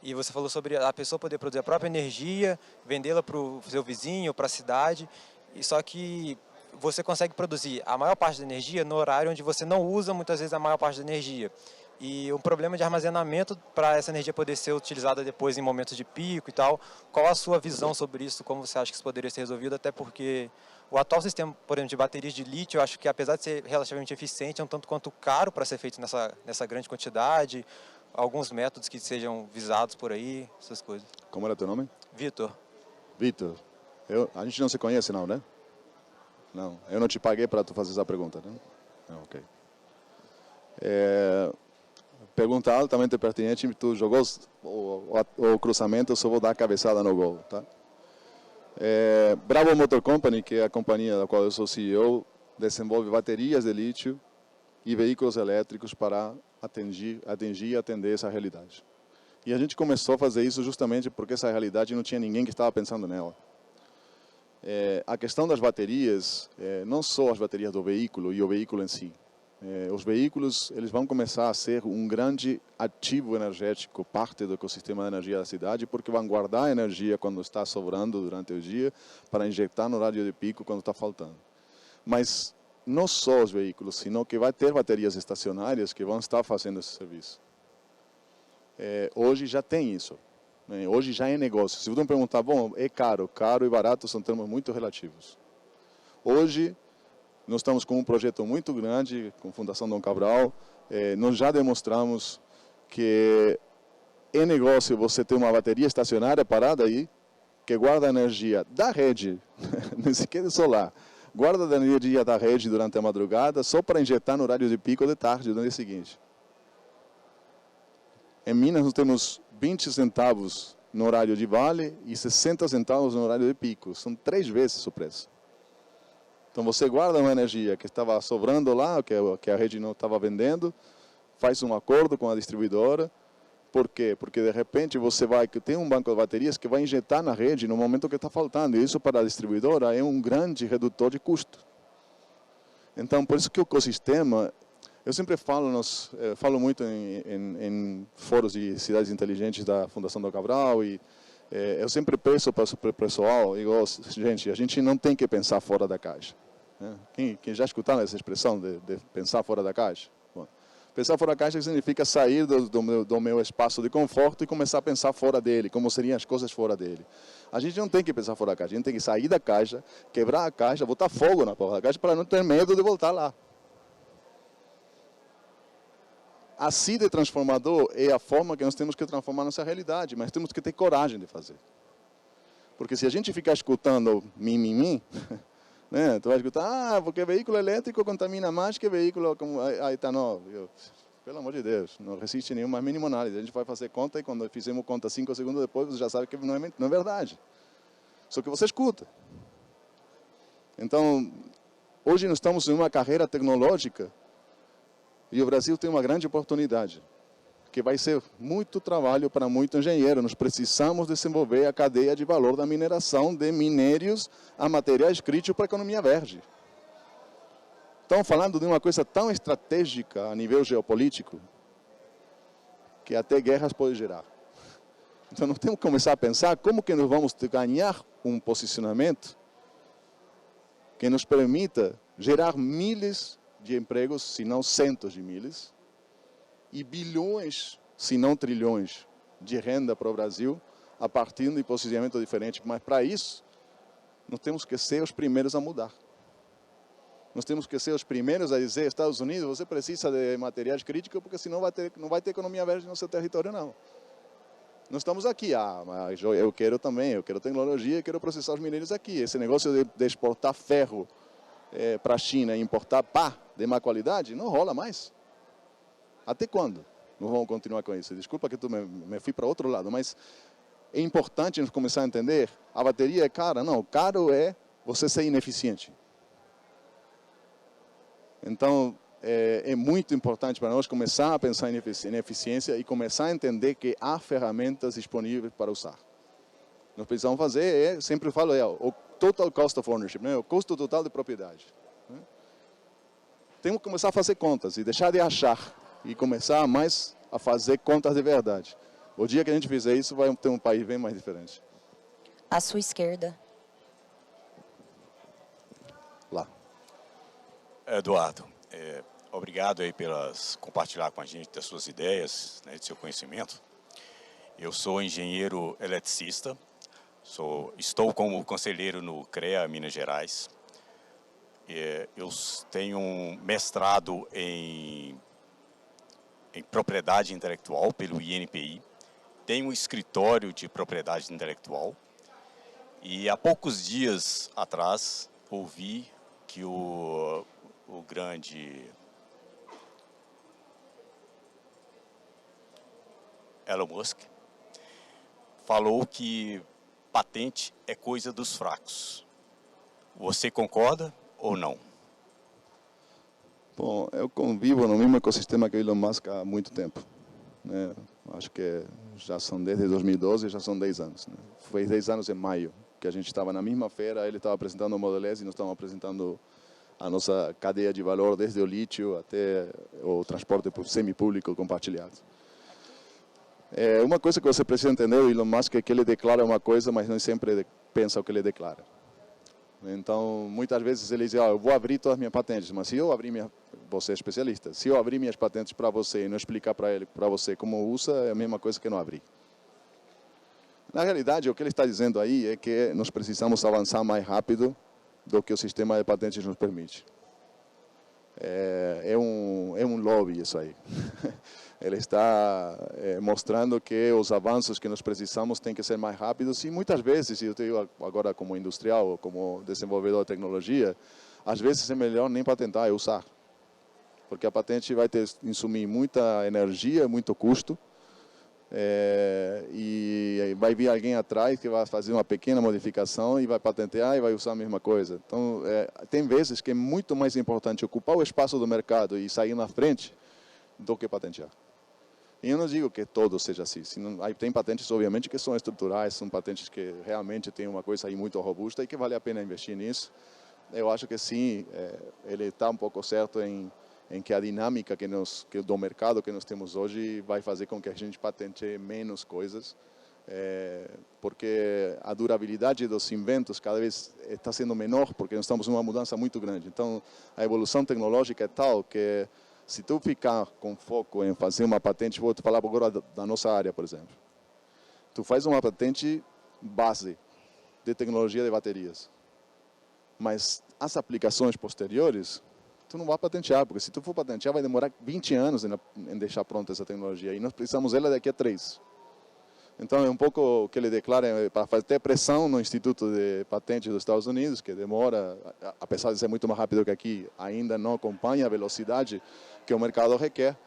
E você falou sobre a pessoa poder produzir a própria energia, vendê-la para o seu vizinho, para a cidade, e só que você consegue produzir a maior parte da energia no horário onde você não usa muitas vezes a maior parte da energia. E um problema de armazenamento para essa energia poder ser utilizada depois em momentos de pico e tal. Qual a sua visão sobre isso? Como você acha que isso poderia ser resolvido? Até porque o atual sistema, por exemplo, de baterias de lítio, eu acho que apesar de ser relativamente eficiente, é um tanto quanto caro para ser feito nessa grande quantidade. Alguns métodos que sejam visados por aí, essas coisas. Como era teu nome? Vitor. Vitor. A gente não se conhece não, né? Não, eu não te paguei para tu fazer essa pergunta, né? Não, ok. Pergunta altamente pertinente, tu jogou o cruzamento, eu só vou dar a cabeçada no gol, tá? Bravo Motor Company, que é a companhia da qual eu sou CEO, desenvolve baterias de lítio e veículos elétricos para atingir e atender essa realidade. E a gente começou a fazer isso justamente porque essa realidade não tinha ninguém que estava pensando nela. A questão das baterias, não só as baterias do veículo e o veículo em si. Os veículos eles vão começar a ser um grande ativo energético, parte do ecossistema de energia da cidade, porque vão guardar a energia quando está sobrando durante o dia, para injetar no horário de pico quando está faltando. Mas não só os veículos, sino que vai ter baterias estacionárias que vão estar fazendo esse serviço. Hoje já tem isso. Hoje já é negócio. Se você me perguntar, bom, é caro. Caro e barato são termos muito relativos. Hoje, nós estamos com um projeto muito grande, com a Fundação Dom Cabral. Nós já demonstramos que é negócio você ter uma bateria estacionária parada aí, que guarda a energia da rede, nem sequer solar, guarda a energia da rede durante a madrugada, só para injetar no horário de pico de tarde, no dia seguinte. Em Minas, nós temos 20 centavos no horário de vale e 60 centavos no horário de pico. São 3 vezes o preço. Então, você guarda uma energia que estava sobrando lá, que a rede não estava vendendo, faz um acordo com a distribuidora. Por quê? Porque, de repente, você tem um banco de baterias que vai injetar na rede no momento que está faltando. E isso, para a distribuidora, é um grande redutor de custo. Então, por isso que o ecossistema... Eu sempre falo muito em fóruns de cidades inteligentes da Fundação Dom Cabral e eu sempre peço para o pessoal, digo, gente, a gente não tem que pensar fora da caixa. Né? Quem já escutaram essa expressão de pensar fora da caixa? Bom, pensar fora da caixa significa sair do meu espaço de conforto e começar a pensar fora dele, como seriam as coisas fora dele. A gente não tem que pensar fora da caixa, a gente tem que sair da caixa, quebrar a caixa, botar fogo na porra da caixa para não ter medo de voltar lá. Assim de transformador é a forma que nós temos que transformar nossa realidade, mas temos que ter coragem de fazer. Porque se a gente ficar escutando mimimi, né, tu vai escutar, porque veículo elétrico contamina mais que veículo a etanol. Pelo amor de Deus, não resiste nenhuma mínima análise. A gente vai fazer conta e quando fizemos conta 5 segundos depois, você já sabe que não é verdade. Só que você escuta. Então, hoje nós estamos em uma carreira tecnológica e o Brasil tem uma grande oportunidade, que vai ser muito trabalho para muito engenheiro. Nós precisamos desenvolver a cadeia de valor da mineração de minérios a materiais críticos para a economia verde. Estamos falando de uma coisa tão estratégica a nível geopolítico, que até guerras pode gerar. Então, nós temos que começar a pensar como que nós vamos ganhar um posicionamento que nos permita gerar milhares de empregos, se não centos de milhares, e bilhões, se não trilhões, de renda para o Brasil, a partir de posicionamento diferente. Mas, para isso, nós temos que ser os primeiros a mudar. Nós temos que ser os primeiros a dizer, Estados Unidos, você precisa de materiais críticos, porque senão não vai ter economia verde no seu território, não. Nós estamos aqui, mas eu quero também, eu quero tecnologia, eu quero processar os minérios aqui. Esse negócio de exportar ferro para a China e importar pá de má qualidade, não rola mais. Até quando não vamos continuar com isso? Desculpa que me fui para outro lado, mas é importante nós começar a entender, a bateria é cara? Não, caro é você ser ineficiente. Então, é muito importante para nós começar a pensar em eficiência e começar a entender que há ferramentas disponíveis para usar. Nós precisamos fazer, sempre falo, o total cost of ownership, né? O custo total de propriedade. Né? Temos que começar a fazer contas e deixar de achar e começar mais a fazer contas de verdade. O dia que a gente fizer isso, vai ter um país bem mais diferente. À sua esquerda. Lá. Eduardo, obrigado aí pelas compartilhar com a gente das suas ideias, né, do seu conhecimento. Eu sou engenheiro eletricista, estou como conselheiro no CREA Minas Gerais. Eu tenho um mestrado em propriedade intelectual pelo INPI. Tenho um escritório de propriedade intelectual. E há poucos dias atrás ouvi que o grande Elon Musk falou que patente é coisa dos fracos. Você concorda ou não? Bom, eu convivo no mesmo ecossistema que o Elon Musk há muito tempo. Né? Acho que já são desde 2012, já são 10 anos. Né? Foi 10 anos em maio que a gente estava na mesma feira, ele estava apresentando o Model S e nós estávamos apresentando a nossa cadeia de valor, desde o lítio até o transporte semipúblico compartilhado. Uma coisa que você precisa entender, o Elon Musk, é que ele declara uma coisa, mas não sempre pensa o que ele declara. Então, muitas vezes ele diz, eu vou abrir todas as minhas patentes, mas se eu abrir você é especialista, se eu abrir minhas patentes para você e não explicar para você como usa, é a mesma coisa que não abrir. Na realidade, o que ele está dizendo aí é que nós precisamos avançar mais rápido do que o sistema de patentes nos permite. É um lobby isso aí. Ele está mostrando que os avanços que nós precisamos têm que ser mais rápidos e muitas vezes, eu tenho agora como industrial ou como desenvolvedor de tecnologia, às vezes é melhor nem patentar, é usar. Porque a patente vai consumir muita energia, muito custo, e vai vir alguém atrás que vai fazer uma pequena modificação e vai patentear e vai usar a mesma coisa. Então, tem vezes que é muito mais importante ocupar o espaço do mercado e sair na frente do que patentear. E eu não digo que todo seja assim. Tem patentes, obviamente, que são estruturais, são patentes que realmente têm uma coisa aí muito robusta e que vale a pena investir nisso. Eu acho que sim, ele está um pouco certo em que a dinâmica do mercado que nós temos hoje vai fazer com que a gente patenteie menos coisas, porque a durabilidade dos inventos cada vez está sendo menor, porque nós estamos numa mudança muito grande. Então, a evolução tecnológica é tal que, se tu ficar com foco em fazer uma patente, vou te falar agora da nossa área, por exemplo. Tu faz uma patente base de tecnologia de baterias, mas as aplicações posteriores, tu não vai patentear, porque se tu for patentear, vai demorar 20 anos em deixar pronta essa tecnologia, e nós precisamos dela daqui a 3. Então, é um pouco o que ele declara, para ter pressão no Instituto de Patentes dos Estados Unidos, que demora, apesar de ser muito mais rápido que aqui, ainda não acompanha a velocidade que o mercado requer,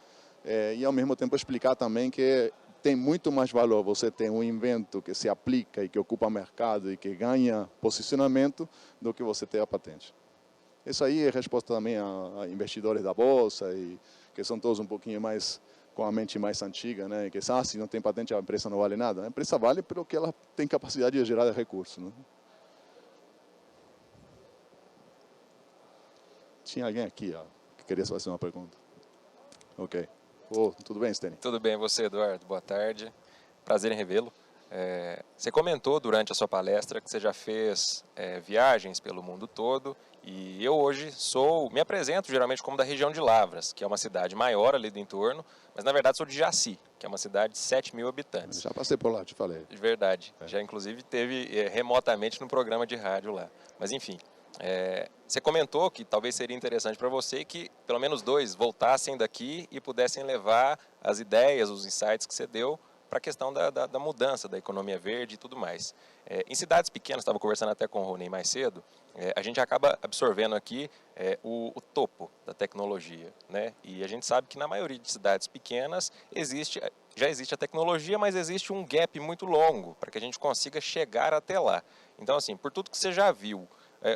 e ao mesmo tempo explicar também que tem muito mais valor você ter um invento que se aplica e que ocupa mercado e que ganha posicionamento do que você ter a patente. Isso aí é resposta também a investidores da bolsa, e que são todos um pouquinho mais com a mente mais antiga, né? Que se não tem patente a empresa não vale nada. A empresa vale pelo que ela tem capacidade de gerar recursos. Né? Tinha alguém aqui que queria fazer uma pergunta. Ok. Tudo bem, Steny? Tudo bem, você, Eduardo? Boa tarde. Prazer em revê-lo. Você comentou durante a sua palestra que você já fez viagens pelo mundo todo, e eu hoje me apresento geralmente como da região de Lavras, que é uma cidade maior ali do entorno, mas na verdade sou de Jaci, que é uma cidade de 7 mil habitantes. Já passei por lá, te falei. De verdade. Já inclusive teve remotamente no programa de rádio lá. Mas enfim, você comentou que talvez seria interessante para você que pelo menos 2 voltassem daqui e pudessem levar as ideias, os insights que você deu a questão da mudança da economia verde e tudo mais. Em cidades pequenas, estava conversando até com o Rony mais cedo, a gente acaba absorvendo aqui o topo da tecnologia, né? E a gente sabe que na maioria de cidades pequenas já existe a tecnologia, mas existe um gap muito longo para que a gente consiga chegar até lá. Então, assim, por tudo que você já viu,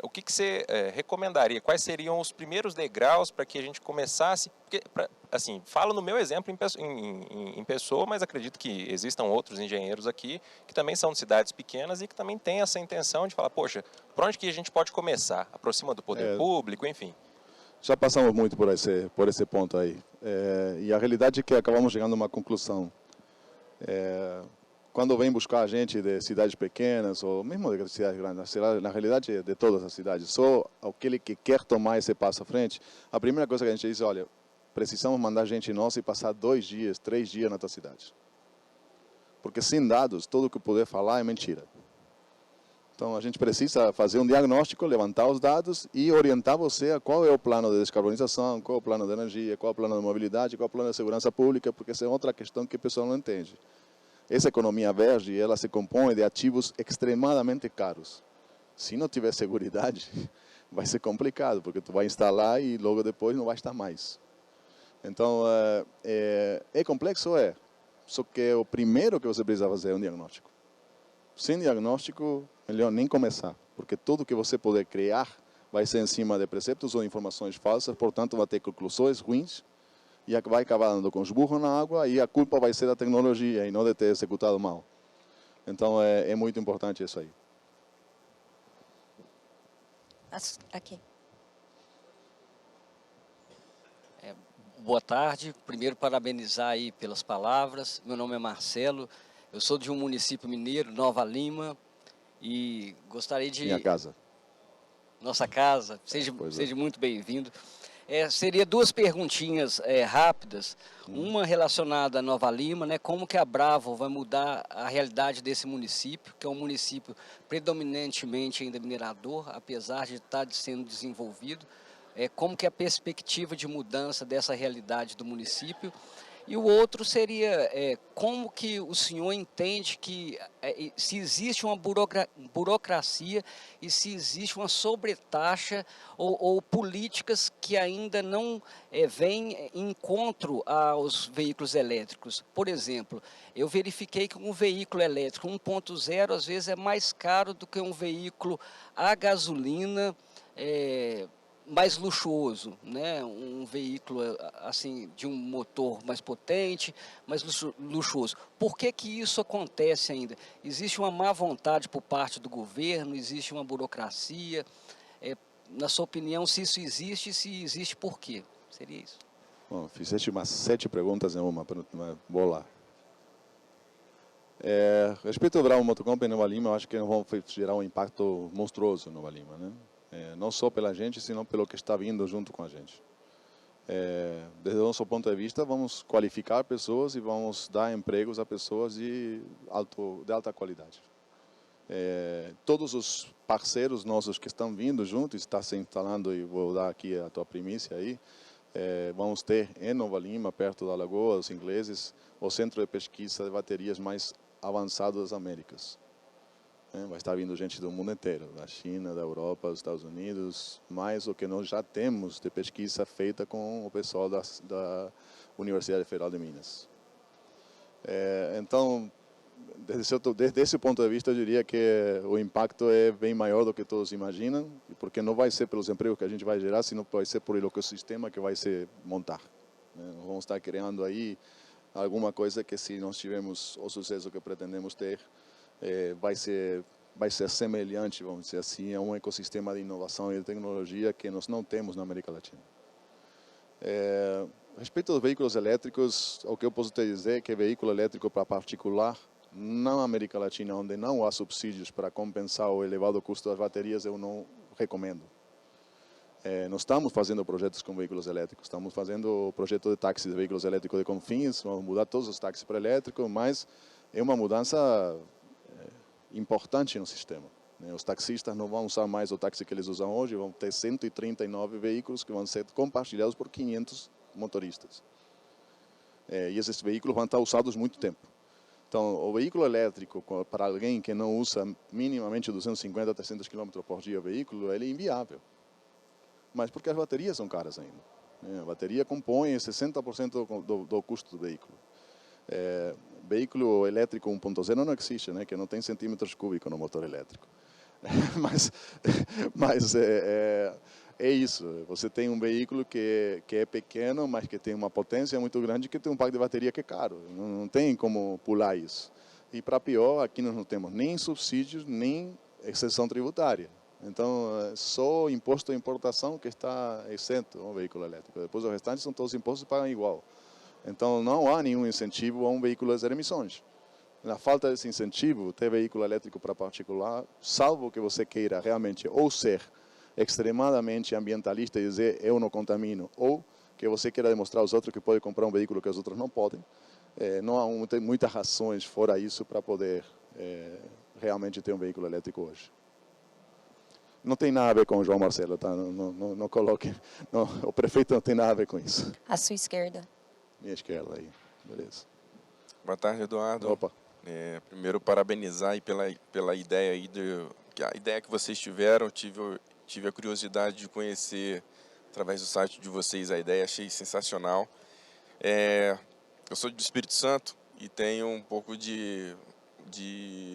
o que você recomendaria? Quais seriam os primeiros degraus para que a gente começasse? Porque, assim, falo no meu exemplo em pessoa, mas acredito que existam outros engenheiros aqui que também são de cidades pequenas e que também têm essa intenção de falar, poxa, por onde que a gente pode começar? Aproxima do poder público, enfim. Já passamos muito por esse ponto aí. E a realidade é que acabamos chegando a uma conclusão. Quando vem buscar a gente de cidades pequenas, ou mesmo de cidades grandes, na realidade é de todas as cidades, só aquele que quer tomar esse passo à frente, a primeira coisa que a gente diz, olha, precisamos mandar gente nossa e passar 2 dias, 3 dias na tua cidade. Porque sem dados, tudo que puder falar é mentira. Então, a gente precisa fazer um diagnóstico, levantar os dados e orientar você a qual é o plano de descarbonização, qual é o plano de energia, qual é o plano de mobilidade, qual é o plano de segurança pública, porque essa é outra questão que o pessoal não entende. Essa economia verde, ela se compõe de ativos extremadamente caros. Se não tiver seguridade, vai ser complicado, porque tu vai instalar e logo depois não vai estar mais. Então, é complexo? Só que o primeiro que você precisa fazer é um diagnóstico. Sem diagnóstico, melhor nem começar, porque tudo que você puder criar vai ser em cima de preceptos ou informações falsas, portanto vai ter conclusões ruins, e vai acabar andando com os burros na água, e a culpa vai ser da tecnologia e não de ter executado mal. Então, é muito importante isso aí. Aqui. Boa tarde. Primeiro, parabenizar aí pelas palavras. Meu nome é Marcelo. Eu sou de um município mineiro, Nova Lima, e gostaria de... Minha casa. Nossa casa. Seja muito bem-vindo. Seria 2 perguntinhas rápidas. Uma relacionada a Nova Lima, né? Como que a Bravo vai mudar a realidade desse município, que é um município predominantemente ainda minerador, apesar de estar sendo desenvolvido. Como que é a perspectiva de mudança dessa realidade do município. E o outro seria como que o senhor entende que se existe uma burocracia e se existe uma sobretaxa ou políticas que ainda não vêm em encontro aos veículos elétricos. Por exemplo, eu verifiquei que um veículo elétrico 1.0 às vezes é mais caro do que um veículo a gasolina mais luxuoso, né? Um veículo assim de um motor mais potente, mais luxuoso. Por que que isso acontece ainda? Existe uma má vontade por parte do governo, existe uma burocracia. Na sua opinião, se isso existe, se existe, por quê? Seria isso. Bom, fizeste umas 7 perguntas em uma, vou lá. Respeito ao Bravo Motor Company em Nova Lima, eu acho que vão gerar um impacto monstruoso em Nova Lima, né? Não só pela gente, senão pelo que está vindo junto com a gente. Desde o nosso ponto de vista, vamos qualificar pessoas e vamos dar empregos a pessoas de alta qualidade. Todos os parceiros nossos que estão vindo juntos, está se instalando, e vou dar aqui a tua primícia aí, vamos ter em Nova Lima, perto da Lagoa, os ingleses, o centro de pesquisa de baterias mais avançado das Américas. Vai estar vindo gente do mundo inteiro, da China, da Europa, dos Estados Unidos, mais o que nós já temos de pesquisa feita com o pessoal da Universidade Federal de Minas. Então, desde esse ponto de vista, eu diria que o impacto é bem maior do que todos imaginam, porque não vai ser pelos empregos que a gente vai gerar, senão vai ser por o ecossistema que vai se montar. Nós vamos estar criando aí alguma coisa que, se nós tivermos o sucesso que pretendemos ter, vai ser semelhante, vamos dizer assim, a um ecossistema de inovação e de tecnologia que nós não temos na América Latina. Respeito aos veículos elétricos, o que eu posso te dizer é que veículo elétrico para particular, na América Latina, onde não há subsídios para compensar o elevado custo das baterias, eu não recomendo. Nós estamos fazendo projetos com veículos elétricos, estamos fazendo o projeto de táxi de veículos elétricos de Confins, vamos mudar todos os táxis para elétrico, mas é uma mudança importante no sistema. Os taxistas não vão usar mais o táxi que eles usam hoje, vão ter 139 veículos que vão ser compartilhados por 500 motoristas. E esses veículos vão estar usados muito tempo. Então, o veículo elétrico, para alguém que não usa minimamente 250 a 300 km por dia o veículo, ele é inviável. Mas porque as baterias são caras ainda. A bateria compõe 60% do custo do veículo. Veículo elétrico 1.0 não existe, né? Que não tem centímetros cúbicos no motor elétrico. mas é isso. Você tem um veículo que é pequeno, mas que tem uma potência muito grande, que tem um pack de bateria que é caro. Não tem como pular isso. E para pior, aqui nós não temos nem subsídios, nem exceção tributária. Então, só imposto de importação que está isento ao veículo elétrico. Depois, os restantes são todos impostos e pagam igual. Então, não há nenhum incentivo a um veículo a zero emissões. Na falta desse incentivo, ter veículo elétrico para particular, salvo que você queira realmente ou ser extremadamente ambientalista e dizer eu não contamino, ou que você queira demonstrar aos outros que pode comprar um veículo que os outros não podem, não há muitas razões fora isso para poder realmente ter um veículo elétrico hoje. Não tem nada a ver com o João Marcelo, tá? Não coloque, não, o prefeito não tem nada a ver com isso. À sua esquerda. Minha esquerda aí, beleza. Boa tarde, Eduardo. Opa. Primeiro, parabenizar aí pela ideia aí a ideia que vocês tiveram. Tive a curiosidade de conhecer através do site de vocês a ideia, achei sensacional. Eu sou do Espírito Santo e tenho um pouco de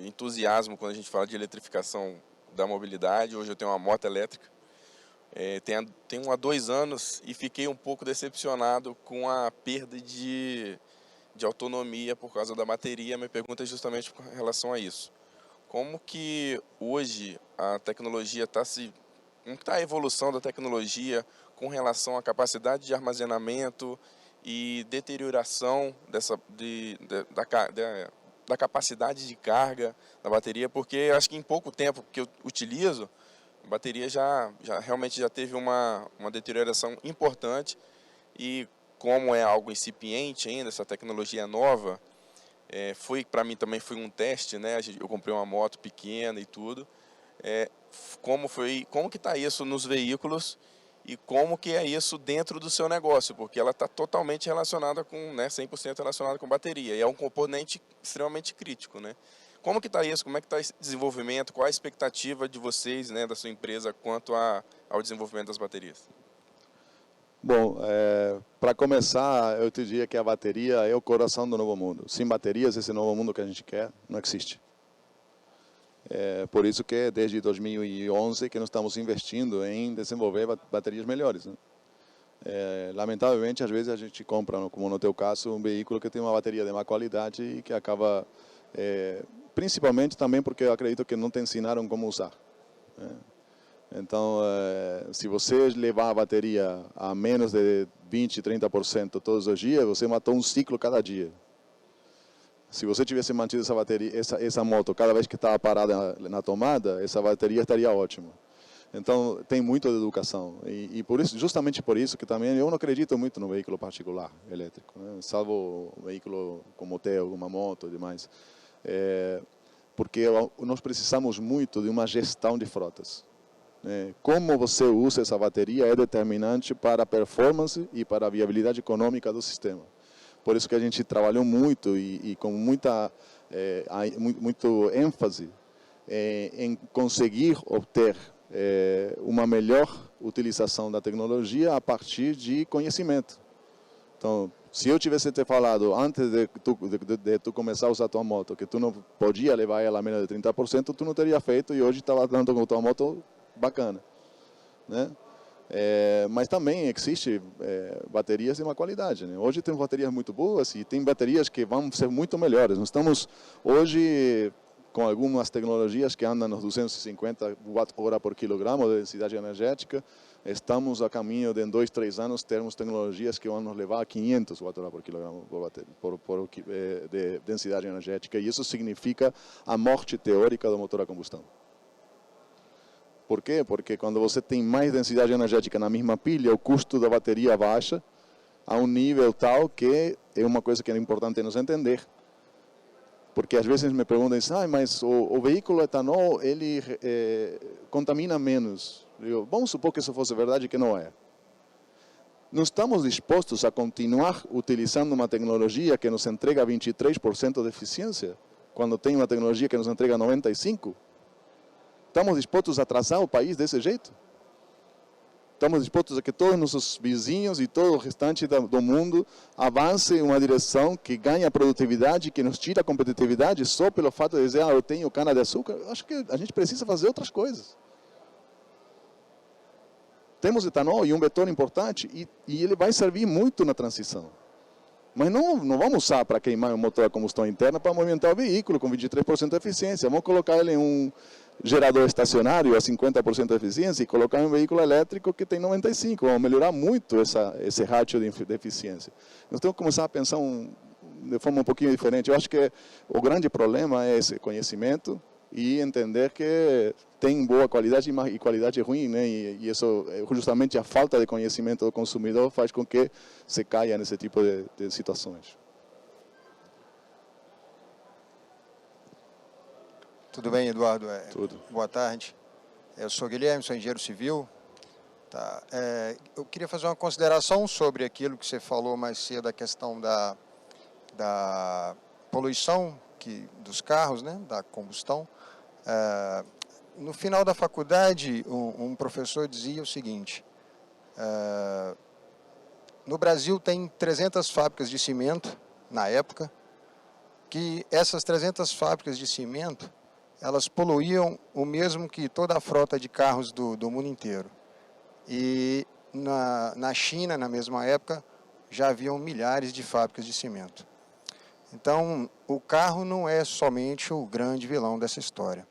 entusiasmo quando a gente fala de eletrificação da mobilidade. Hoje eu tenho uma moto elétrica, tenho há 2 anos e fiquei um pouco decepcionado com a perda de autonomia por causa da bateria. Minha pergunta é justamente com relação a isso. Como que hoje a tecnologia como está a evolução da tecnologia com relação à capacidade de armazenamento e deterioração da capacidade de carga da bateria? Porque eu acho que em pouco tempo que eu utilizo, a bateria realmente já teve uma deterioração importante. E como é algo incipiente ainda, essa tecnologia nova, para mim também foi um teste, né? Eu comprei uma moto pequena e tudo. Como que está isso nos veículos e como que é isso dentro do seu negócio? Porque ela está totalmente relacionada com, né, 100% relacionada com bateria, e é um componente extremamente crítico, né? Como que está isso? Como é que está esse desenvolvimento? Qual a expectativa de vocês, né, da sua empresa, quanto ao desenvolvimento das baterias? Bom, para começar, eu te diria que a bateria é o coração do novo mundo. Sem baterias, esse novo mundo que a gente quer não existe. Por isso que desde 2011 que nós estamos investindo em desenvolver baterias melhores, né? Lamentavelmente, às vezes a gente compra, como no teu caso, um veículo que tem uma bateria de má qualidade e que acaba, principalmente também porque eu acredito que não te ensinaram como usar, né? Então, se você levar a bateria a menos de 20, 30% todos os dias, você matou um ciclo cada dia. Se você tivesse mantido essa bateria, essa moto, cada vez que estava parada na tomada, essa bateria estaria ótima. Então, tem muito de educação. E por isso, justamente por isso que também eu não acredito muito no veículo particular elétrico, né? Salvo um veículo como o teu, uma moto e demais. Porque nós precisamos muito de uma gestão de frotas. Como você usa essa bateria é determinante para a performance e para a viabilidade econômica do sistema. Por isso que a gente trabalhou muito e com muito ênfase em conseguir obter uma melhor utilização da tecnologia a partir de conhecimento. Então, se eu tivesse te falado antes de tu começar a usar a tua moto que tu não podia levar ela a menos de 30%, tu não teria feito e hoje estava dando com a tua moto bacana, né? Mas também existe baterias de má qualidade, né? Hoje tem baterias muito boas e tem baterias que vão ser muito melhores. Nós estamos hoje com algumas tecnologias que andam nos 250 Wh por quilograma de densidade energética. Estamos a caminho de, em 2, 3 anos, termos tecnologias que vão nos levar a 500 Wh por quilograma de densidade energética. E isso significa a morte teórica do motor a combustão. Por quê? Porque quando você tem mais densidade energética na mesma pilha, o custo da bateria baixa a um nível tal que é uma coisa que é importante nos entender. Porque às vezes me perguntam, mas o veículo etanol, ele contamina menos. Eu digo, vamos supor que isso fosse verdade, que não é. não estamos dispostos a continuar utilizando uma tecnologia que nos entrega 23% de eficiência, quando tem uma tecnologia que nos entrega 95%? Estamos dispostos a atrasar o país desse jeito? Estamos dispostos a que todos nossos vizinhos e todo o restante do mundo avance em uma direção que ganha produtividade, que nos tira a competitividade só pelo fato de dizer, eu tenho cana-de-açúcar? Acho que a gente precisa fazer outras coisas. Temos etanol e um vetor importante e ele vai servir muito na transição. Mas não vamos usar para queimar o motor a combustão interna para movimentar o veículo com 23% de eficiência. Vamos colocar ele em um gerador estacionário a 50% de eficiência e colocar em um veículo elétrico que tem 95%. Vamos melhorar muito esse ratio de eficiência. Nós temos que começar a pensar de forma um pouquinho diferente. Eu acho que o grande problema é esse conhecimento e entender que tem boa qualidade e qualidade ruim, né? E isso, justamente a falta de conhecimento do consumidor faz com que se caia nesse tipo de situações. Tudo bem, Eduardo? Tudo. Boa tarde. Eu sou Guilherme, sou engenheiro civil. Tá. Eu queria fazer uma consideração sobre aquilo que você falou mais cedo, a questão da poluição dos carros, né? Da combustão. No final da faculdade, um professor dizia o seguinte, no Brasil tem 300 fábricas de cimento, na época, que essas 300 fábricas de cimento, elas poluíam o mesmo que toda a frota de carros do mundo inteiro. E na China, na mesma época, já haviam milhares de fábricas de cimento. Então, o carro não é somente o grande vilão dessa história.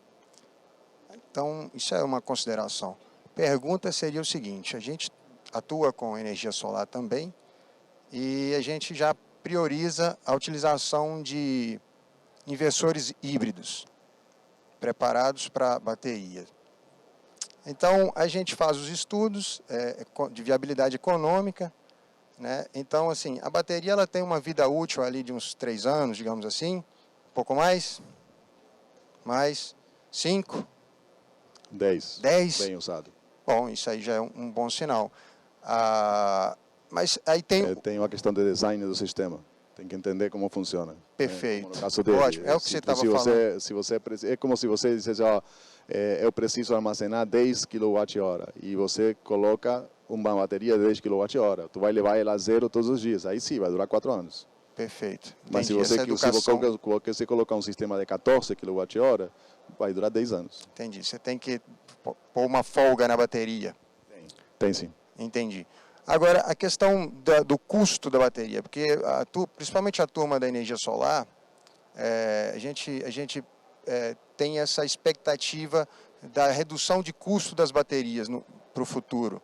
Então, isso é uma consideração. Pergunta seria o seguinte, a gente atua com energia solar também e a gente já prioriza a utilização de inversores híbridos preparados para bateria. Então, a gente faz os estudos de viabilidade econômica, né? Então, assim, a bateria ela tem uma vida útil ali de uns 3 anos, digamos assim, um pouco mais, 5, 10. Bem usado. Bom, isso aí já é um bom sinal. Mas aí tem uma questão de design do sistema. Tem que entender como funciona. Perfeito. No caso dele, ótimo, é o que você estava falando. É como se você dissesse, eu preciso armazenar 10 kWh e você coloca uma bateria de 10 kWh. Tu vai levar ela a zero todos os dias. Aí sim, vai durar 4 anos. Perfeito. Mas se você colocar um sistema de 14 kWh, vai durar 10 anos. Entendi. Você tem que pôr uma folga na bateria. Tem sim. Entendi. Agora, a questão do custo da bateria, porque principalmente a turma da energia solar, a gente tem essa expectativa da redução de custo das baterias para o futuro.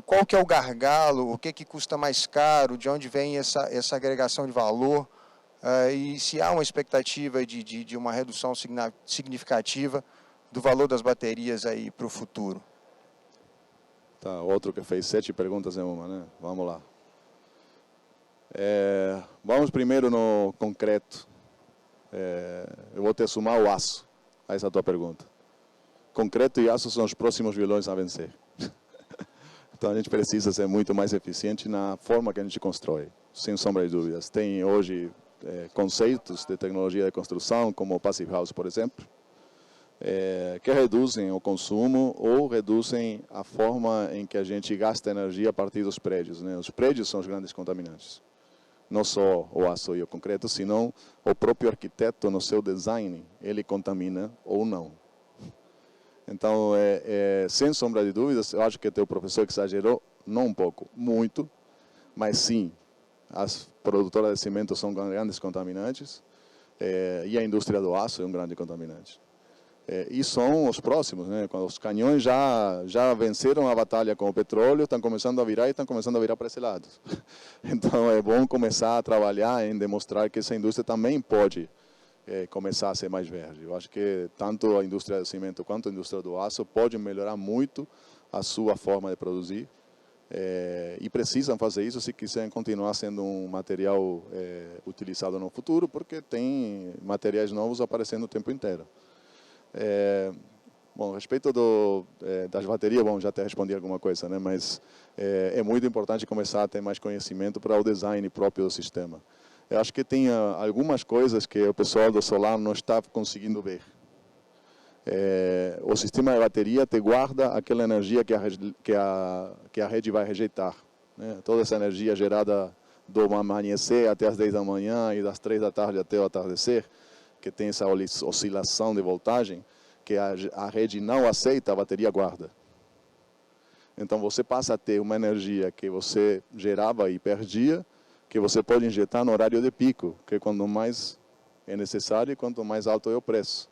Qual que é o gargalo, o que custa mais caro, de onde vem essa agregação de valor, e se há uma expectativa de uma redução significativa do valor das baterias aí para o futuro. Tá, outro que fez 7 perguntas em uma, né? Vamos lá. Vamos primeiro no concreto. Eu vou te somar o aço a essa tua pergunta. Concreto e aço são os próximos vilões a vencer. Então a gente precisa ser muito mais eficiente na forma que a gente constrói, sem sombra de dúvidas. Tem hoje conceitos de tecnologia de construção, como o Passive House, por exemplo, que reduzem o consumo ou reduzem a forma em que a gente gasta energia a partir dos prédios, né? Os prédios são os grandes contaminantes. Não só o aço e o concreto, senão o próprio arquiteto no seu design, ele contamina ou não. Então, sem sombra de dúvidas, eu acho que teu professor exagerou, não um pouco, muito, mas sim, as produtoras de cimento são grandes contaminantes e a indústria do aço é um grande contaminante. E são os próximos, né? Quando os canhões já venceram a batalha com o petróleo, estão começando a virar para esse lado. Então é bom começar a trabalhar em demonstrar que essa indústria também pode começar a ser mais verde. Eu acho que tanto a indústria do cimento quanto a indústria do aço pode melhorar muito a sua forma de produzir e precisam fazer isso se quiserem continuar sendo um material utilizado no futuro, porque tem materiais novos aparecendo o tempo inteiro. Bom, a respeito das baterias, bom, já até respondi alguma coisa, né? Mas é muito importante começar a ter mais conhecimento para o design próprio do sistema. Eu acho que tem algumas coisas que o pessoal do solar não está conseguindo ver. O sistema de bateria te guarda aquela energia que a rede vai rejeitar, né? Toda essa energia gerada do amanhecer até as 10 da manhã e das 3 da tarde até o atardecer, que tem essa oscilação de voltagem, que a rede não aceita, a bateria guarda. Então você passa a ter uma energia que você gerava e perdia, que você pode injetar no horário de pico, que é quando mais é necessário e quanto mais alto é o preço.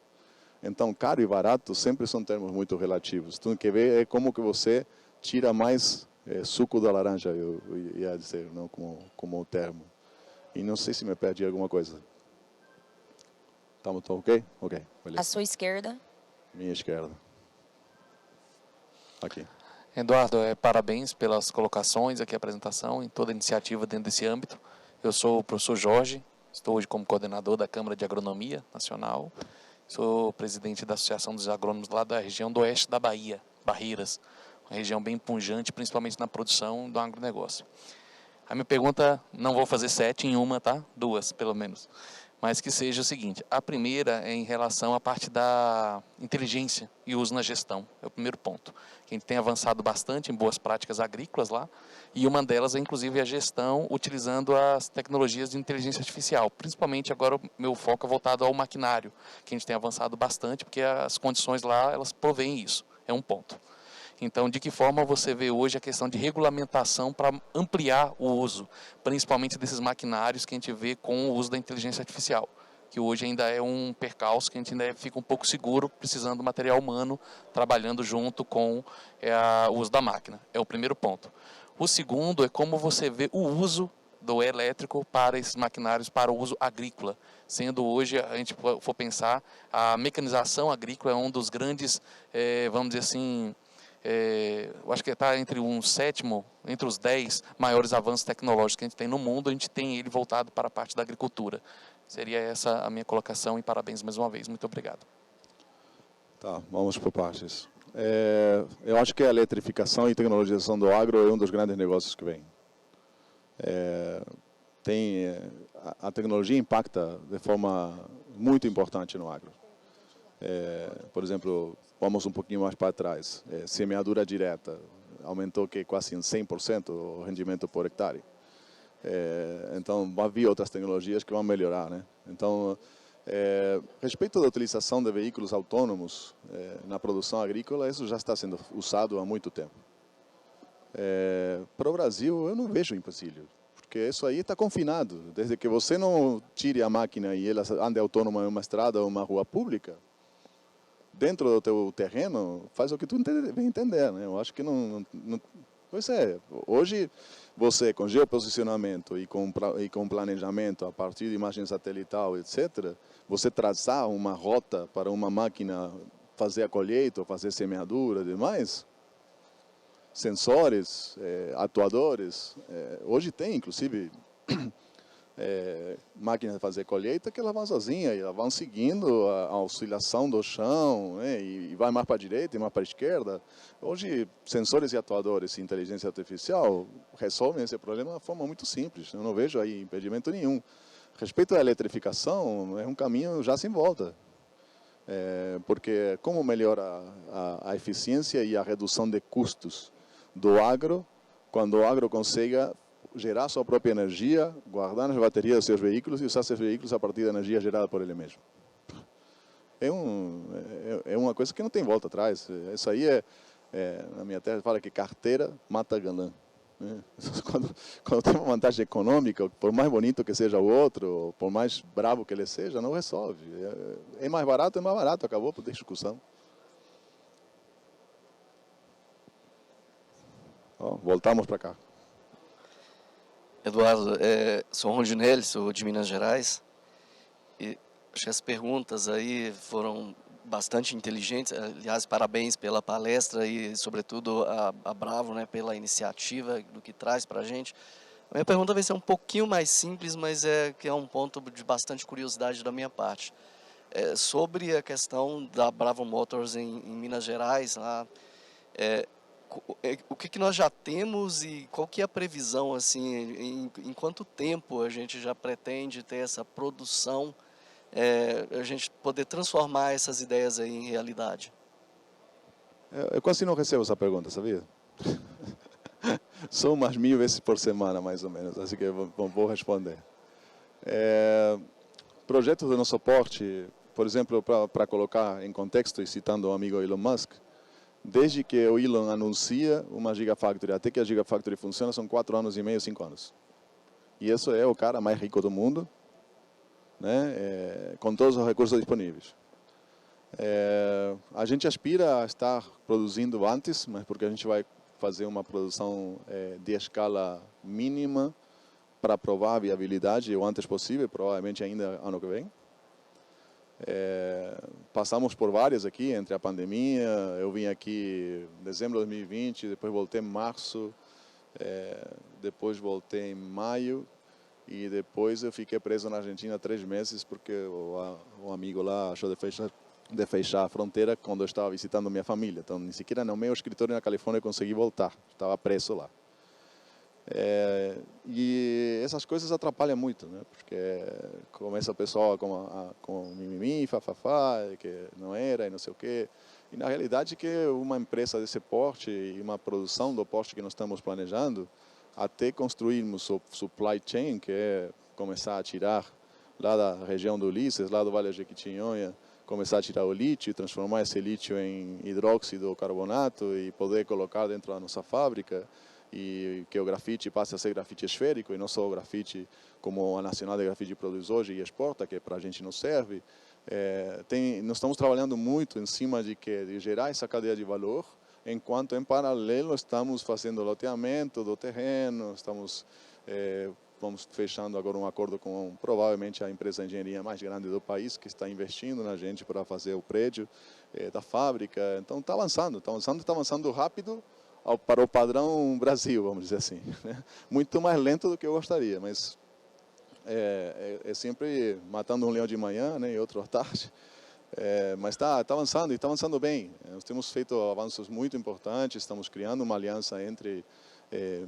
Então, caro e barato sempre são termos muito relativos. Tudo que ver é como que você tira mais suco da laranja, eu ia dizer, não como o termo. E não sei se me perdi alguma coisa. Estamos ok? Ok, beleza. À sua esquerda. Minha esquerda. Aqui. Eduardo, parabéns pelas colocações aqui, a apresentação e toda a iniciativa dentro desse âmbito. Eu sou o professor Jorge, estou hoje como coordenador da Câmara de Agronomia Nacional. Sou presidente da Associação dos Agrônomos lá da região do oeste da Bahia, Barreiras, uma região bem pujante, principalmente na produção do agronegócio. A minha pergunta, não vou fazer 7 em uma, tá? 2, pelo menos. Mas que seja o seguinte, a primeira é em relação à parte da inteligência e uso na gestão, é o primeiro ponto. Que a gente tem avançado bastante em boas práticas agrícolas lá, e uma delas é inclusive a gestão utilizando as tecnologias de inteligência artificial, principalmente agora o meu foco é voltado ao maquinário, que a gente tem avançado bastante, porque as condições lá, elas provêm isso, é um ponto. Então, de que forma você vê hoje a questão de regulamentação para ampliar o uso, principalmente desses maquinários que a gente vê com o uso da inteligência artificial, que hoje ainda é um percalço que a gente ainda fica um pouco seguro, precisando do material humano, trabalhando junto com o uso da máquina. É o primeiro ponto. O segundo é como você vê o uso do elétrico para esses maquinários para o uso agrícola, sendo hoje, a gente for pensar, a mecanização agrícola é um dos grandes, vamos dizer assim, eu acho que está entre entre os 10 maiores avanços tecnológicos que a gente tem no mundo, a gente tem ele voltado para a parte da agricultura. Seria essa a minha colocação e parabéns mais uma vez. Muito obrigado. Tá, vamos por partes. Eu acho que a eletrificação e tecnologização do agro é um dos grandes negócios que vem. A tecnologia impacta de forma muito importante no agro. Por exemplo, vamos um pouquinho mais para trás. Semeadura direta aumentou que quase em 100% o rendimento por hectare. Então, vai vir outras tecnologias que vão melhorar, né? Então, respeito da utilização de veículos autônomos na produção agrícola, isso já está sendo usado há muito tempo. Para o Brasil, eu não vejo empecilho, porque isso aí está confinado. Desde que você não tire a máquina e ela ande autônoma em uma estrada ou uma rua pública, dentro do teu terreno, faz o que tu bem entender, né? Eu acho que não... Pois é, hoje você com geoposicionamento e com planejamento a partir de imagem satelital, etc., você traçar uma rota para uma máquina fazer a colheita, fazer semeadura e demais, sensores, atuadores, hoje tem inclusive máquinas de fazer colheita que elas vão sozinhas, e elas vão seguindo a oscilação do chão, né, e vai mais para a direita e mais para a esquerda. Hoje, sensores e atuadores e inteligência artificial resolvem esse problema de uma forma muito simples. Eu não vejo aí impedimento nenhum. Respeito à eletrificação, é um caminho já sem volta. Porque como melhora a eficiência e a redução de custos do agro, quando o agro consiga gerar sua própria energia, guardar nas baterias dos seus veículos e usar seus veículos a partir da energia gerada por ele mesmo. É uma coisa que não tem volta atrás. Isso aí na minha terra fala que carteira mata galã. Quando tem uma vantagem econômica, por mais bonito que seja o outro, por mais bravo que ele seja, não resolve. É mais barato, acabou por ter discussão. Voltamos para cá. Eduardo, sou Rondinelli, sou de Minas Gerais, e acho que as perguntas aí foram bastante inteligentes. Aliás, parabéns pela palestra e, sobretudo, a Bravo, né, pela iniciativa, do que traz para a gente. A minha pergunta vai ser um pouquinho mais simples, mas que é um ponto de bastante curiosidade da minha parte. sobre a questão da Bravo Motors em Minas Gerais, lá, o que nós já temos e qual que é a previsão, assim, em quanto tempo a gente já pretende ter essa produção, a gente poder transformar essas ideias aí em realidade? Eu quase não recebo essa pergunta, sabia? São umas 1000 vezes por semana, mais ou menos, assim que eu vou responder. Projetos de nosso porte, por exemplo, para colocar em contexto e citando o amigo Elon Musk, desde que o Elon anuncia uma Gigafactory até que a Gigafactory funciona, são 4 anos e meio, 5 anos. E isso é o cara mais rico do mundo, né? Com todos os recursos disponíveis. A gente aspira a estar produzindo antes, mas porque a gente vai fazer uma produção de escala mínima para provar a viabilidade o antes possível, provavelmente ainda ano que vem. Passamos por várias aqui, entre a pandemia, eu vim aqui em dezembro de 2020, depois voltei em março, depois voltei em maio, e depois eu fiquei preso na Argentina 3 meses, porque o amigo lá achou de fechar a fronteira quando eu estava visitando minha família. Então, nem sequer no meu escritório na Califórnia eu consegui voltar, estava preso lá. E essas coisas atrapalham muito, né? Porque começa o pessoal com mimimi, fafafá, que não era e não sei o quê. E na realidade que uma empresa desse porte e uma produção do porte que nós estamos planejando, até construirmos o supply chain, que é começar a tirar lá da região do Ulisses, lá do Vale do Jequitinhonha, começar a tirar o lítio e transformar esse lítio em hidróxido ou carbonato e poder colocar dentro da nossa fábrica, e que o grafite passe a ser grafite esférico e não só o grafite como a Nacional de Grafite produz hoje e exporta, que para a gente não serve. Nós estamos trabalhando muito em cima de gerar essa cadeia de valor, enquanto em paralelo estamos fazendo loteamento do terreno, vamos fechando agora um acordo com provavelmente a empresa de engenharia mais grande do país, que está investindo na gente para fazer o prédio da fábrica. Então está avançando rápido para o padrão Brasil, vamos dizer assim, né? Muito mais lento do que eu gostaria, mas é sempre matando um leão de manhã, né, e outro à tarde. Mas está avançando, e está avançando bem. Nós temos feito avanços muito importantes, estamos criando uma aliança entre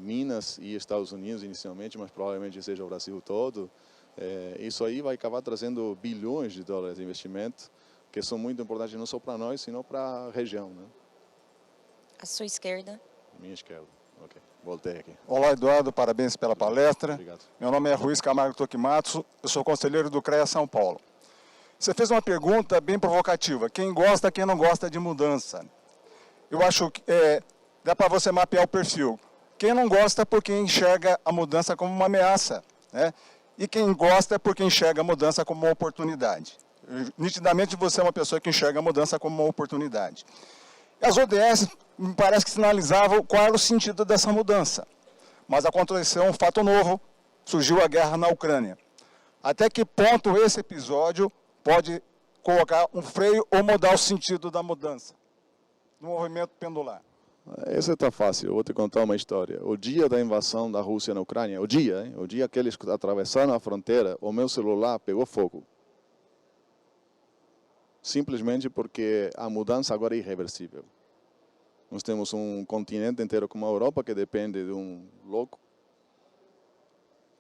Minas e Estados Unidos inicialmente, mas provavelmente seja o Brasil todo. Isso aí vai acabar trazendo bilhões de dólares de investimento, que são muito importantes não só para nós, sino para a região, né? À sua esquerda. Minha esquerda. Ok, voltei aqui. Olá, Eduardo, parabéns pela palestra. Obrigado. Meu nome é Ruiz Camargo Tokimatsu, eu sou conselheiro do CREA São Paulo. Você fez uma pergunta bem provocativa, quem gosta, quem não gosta de mudança. Eu acho que dá para você mapear o perfil. Quem não gosta é porque enxerga a mudança como uma ameaça, né? E quem gosta é porque enxerga a mudança como uma oportunidade. Nitidamente você é uma pessoa que enxerga a mudança como uma oportunidade. As ODS me parece que sinalizavam qual era o sentido dessa mudança. Mas aconteceu um fato novo, surgiu a guerra na Ucrânia. Até que ponto esse episódio pode colocar um freio ou mudar o sentido da mudança, do movimento pendular? Essa está fácil, eu vou te contar uma história. O dia da invasão da Rússia na Ucrânia, o dia que eles atravessaram a fronteira, o meu celular pegou fogo. Simplesmente porque a mudança agora é irreversível. Nós temos um continente inteiro como a Europa que depende de um louco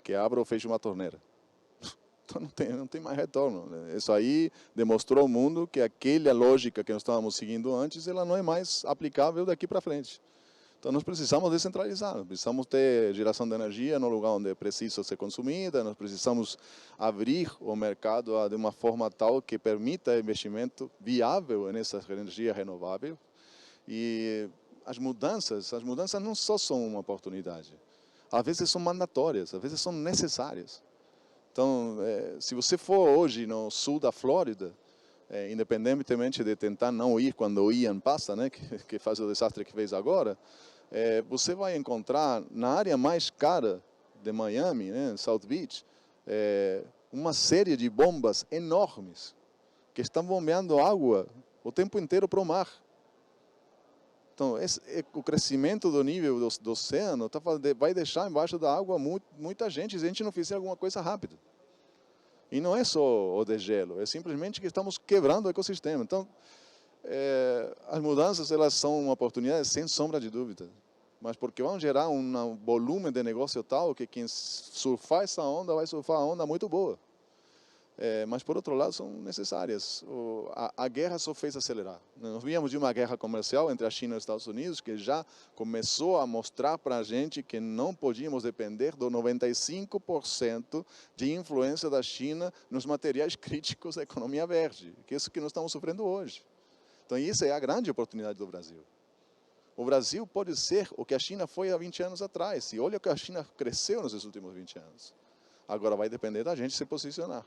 que abre ou fecha uma torneira. Então não tem mais retorno. Isso aí demonstrou ao mundo que aquela lógica que nós estávamos seguindo antes, ela não é mais aplicável daqui para frente. Então nós precisamos descentralizar, nós precisamos ter geração de energia no lugar onde precisa ser consumida, nós precisamos abrir o mercado de uma forma tal que permita investimento viável nessas energias renováveis. E as mudanças não só são uma oportunidade, às vezes são mandatórias, às vezes são necessárias. Então, se você for hoje no sul da Flórida, independentemente de tentar não ir quando o Ian passa, né, que faz o desastre que fez agora, você vai encontrar na área mais cara de Miami, né, South Beach, uma série de bombas enormes que estão bombeando água o tempo inteiro para o mar. Então, o crescimento do nível do oceano vai deixar embaixo da água muita gente se a gente não fizer alguma coisa rápido. E não é só o degelo, é simplesmente que estamos quebrando o ecossistema. Então, as mudanças elas são uma oportunidade sem sombra de dúvida, mas porque vão gerar um volume de negócio tal que quem surfar essa onda vai surfar a onda muito boa. Mas, por outro lado, são necessárias. A guerra só fez acelerar. Nós víamos de uma guerra comercial entre a China e os Estados Unidos, que já começou a mostrar para a gente que não podíamos depender do 95% de influência da China nos materiais críticos da economia verde, que é isso que nós estamos sofrendo hoje. Então, isso é a grande oportunidade do Brasil. O Brasil pode ser o que a China foi há 20 anos atrás. E olha o que a China cresceu nos últimos 20 anos. Agora vai depender da gente se posicionar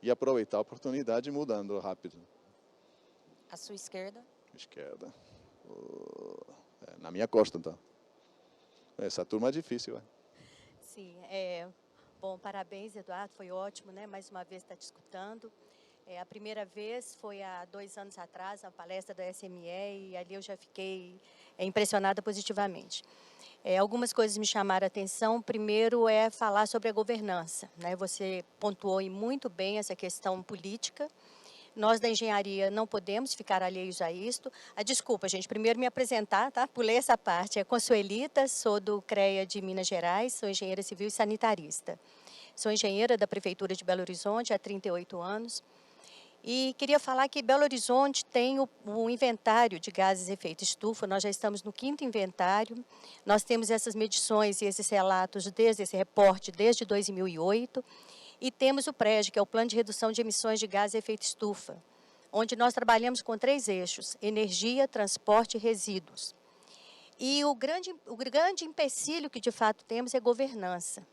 e aproveitar a oportunidade mudando rápido. À sua esquerda? Esquerda. Na minha costa, então. Essa turma é difícil, é? Sim. Bom, parabéns, Eduardo. Foi ótimo, né? Mais uma vez estar te escutando. A primeira vez foi há 2 anos atrás, na palestra da SME, e ali eu já fiquei impressionada positivamente. Algumas coisas me chamaram a atenção. Primeiro é falar sobre a governança, né? Você pontuou muito bem essa questão política. Nós da engenharia não podemos ficar alheios a isto. Desculpa, gente, primeiro me apresentar, tá? Pulei essa parte. Consuelita, sou do CREA de Minas Gerais, sou engenheira civil e sanitarista. Sou engenheira da Prefeitura de Belo Horizonte há 38 anos. E queria falar que Belo Horizonte tem o inventário de gases de efeito estufa. Nós já estamos no 5º inventário. Nós temos essas medições e esses relatos, esse reporte, desde 2008. E temos o PREG, que é o Plano de Redução de Emissões de Gases de Efeito Estufa, onde nós trabalhamos com 3 eixos: energia, transporte e resíduos. E o grande empecilho que, de fato, temos é governança.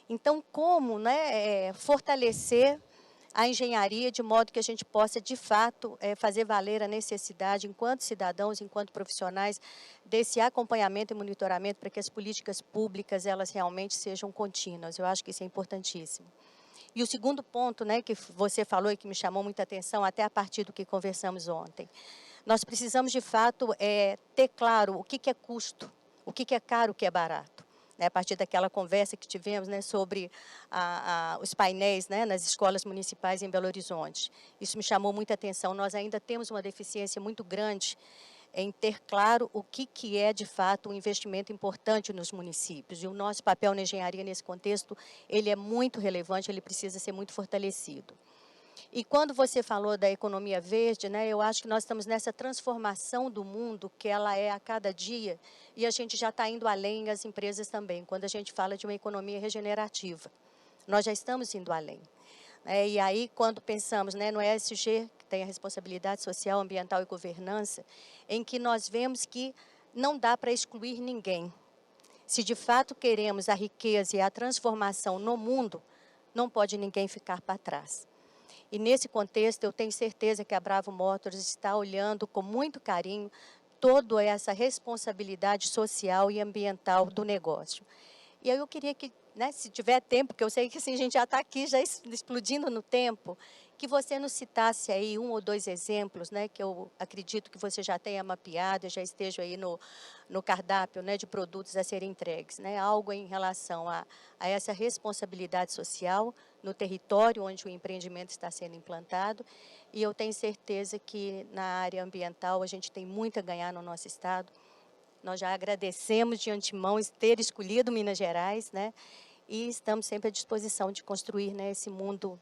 Então, como, né, fortalecer a engenharia de modo que a gente possa, de fato, fazer valer a necessidade, enquanto cidadãos, enquanto profissionais, desse acompanhamento e monitoramento para que as políticas públicas elas realmente sejam contínuas. Eu acho que isso é importantíssimo. E o segundo ponto, né, que você falou e que me chamou muita atenção, até a partir do que conversamos ontem, nós precisamos, de fato, ter claro o que é custo, o que é caro, o que é barato. A partir daquela conversa que tivemos, né, sobre os painéis, né, nas escolas municipais em Belo Horizonte. Isso me chamou muita atenção. Nós ainda temos uma deficiência muito grande em ter claro o que é, de fato, um investimento importante nos municípios. E o nosso papel na engenharia, nesse contexto, ele é muito relevante, ele precisa ser muito fortalecido. E quando você falou da economia verde, né, eu acho que nós estamos nessa transformação do mundo, que ela é a cada dia, e a gente já está indo além, as empresas também, quando a gente fala de uma economia regenerativa. Nós já estamos indo além. E aí, quando pensamos, né, no ESG, que tem a responsabilidade social, ambiental e governança, em que nós vemos que não dá para excluir ninguém. Se de fato queremos a riqueza e a transformação no mundo, não pode ninguém ficar para trás. E nesse contexto, eu tenho certeza que a Bravo Motors está olhando com muito carinho toda essa responsabilidade social e ambiental do negócio. E aí eu queria que, né, se tiver tempo, porque eu sei que assim, a gente já está aqui, já explodindo no tempo, que você nos citasse aí 1 ou 2 exemplos, né, que eu acredito que você já tenha mapeado, já esteja aí no cardápio, né, de produtos a serem entregues, né, algo em relação a essa responsabilidade social no território onde o empreendimento está sendo implantado. E eu tenho certeza que na área ambiental a gente tem muito a ganhar no nosso estado. Nós já agradecemos de antemão ter escolhido Minas Gerais, né, e estamos sempre à disposição de construir, né, esse mundo,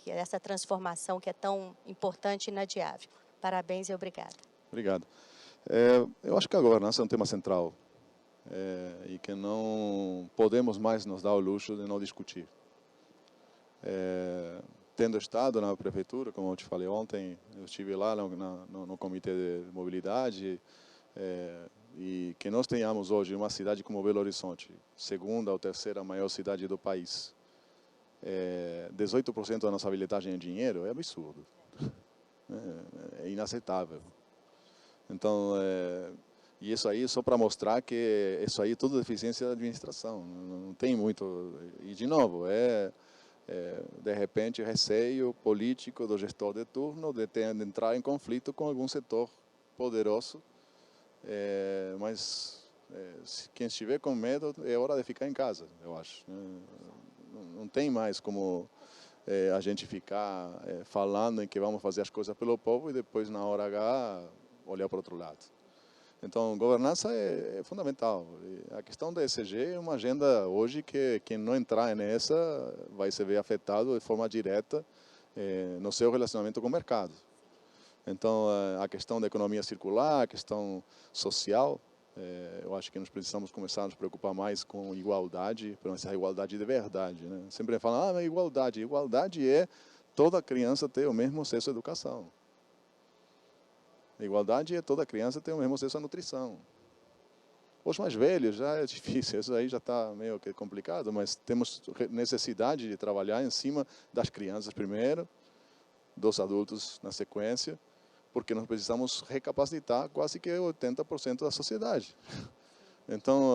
essa transformação que é tão importante e inadiável. Parabéns e obrigada. Obrigado. Eu acho que a governança é um tema central e que não podemos mais nos dar o luxo de não discutir. Tendo estado na prefeitura, como eu te falei ontem, eu estive lá no comitê de mobilidade, e que nós tenhamos hoje uma cidade como Belo Horizonte, 2ª ou 3ª maior cidade do país, 18% da nossa habilitagem em dinheiro, é absurdo, é inaceitável. Então, e isso aí só para mostrar que isso aí é tudo deficiência da administração, não tem muito, e de novo, de repente receio político do gestor de turno de entrar em conflito com algum setor poderoso, mas quem estiver com medo é hora de ficar em casa, eu acho. Não tem mais como a gente ficar falando em que vamos fazer as coisas pelo povo e depois, na hora H, olhar para o outro lado. Então, governança é fundamental. E a questão da ESG é uma agenda hoje que quem não entrar nessa vai se ver afetado de forma direta no seu relacionamento com o mercado. Então, a questão da economia circular, a questão social, eu acho que nós precisamos começar a nos preocupar mais com igualdade, para essa igualdade de verdade, né? Sempre falam, mas igualdade. Igualdade é toda criança ter o mesmo acesso à educação. Igualdade é toda criança ter o mesmo acesso à nutrição. Os mais velhos já é difícil, isso aí já está meio que complicado, mas temos necessidade de trabalhar em cima das crianças primeiro, dos adultos na sequência, porque nós precisamos recapacitar quase que 80% da sociedade. Então,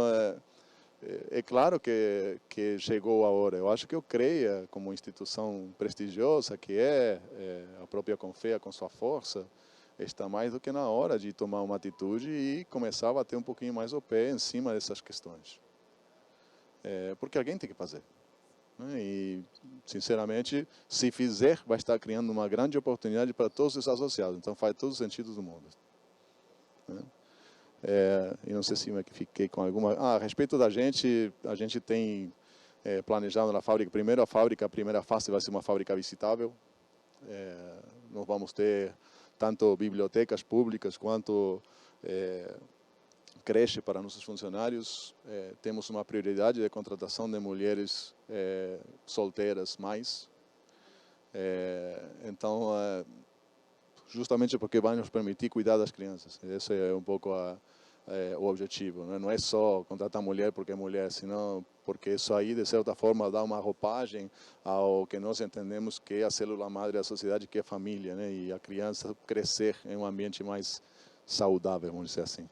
é claro que chegou a hora. Eu acho que o CREA, como instituição prestigiosa que a própria Confea com sua força, está mais do que na hora de tomar uma atitude e começar a bater um pouquinho mais o pé em cima dessas questões. Porque alguém tem que fazer. E, sinceramente, se fizer, vai estar criando uma grande oportunidade para todos os associados. Então, faz todo o sentido do mundo. E não sei se eu fiquei com alguma... a respeito da gente, a gente tem planejado na fábrica, a primeira fase vai ser uma fábrica visitável. Nós vamos ter tanto bibliotecas públicas quanto creche para nossos funcionários. Temos uma prioridade de contratação de mulheres solteiras mais. Então, justamente porque vai nos permitir cuidar das crianças. Esse é um pouco o objetivo. Não é só contratar mulher porque é mulher, senão porque isso aí, de certa forma, dá uma roupagem ao que nós entendemos que é a célula-madre da sociedade, que é a família, né? E a criança crescer em um ambiente mais saudável, vamos dizer assim.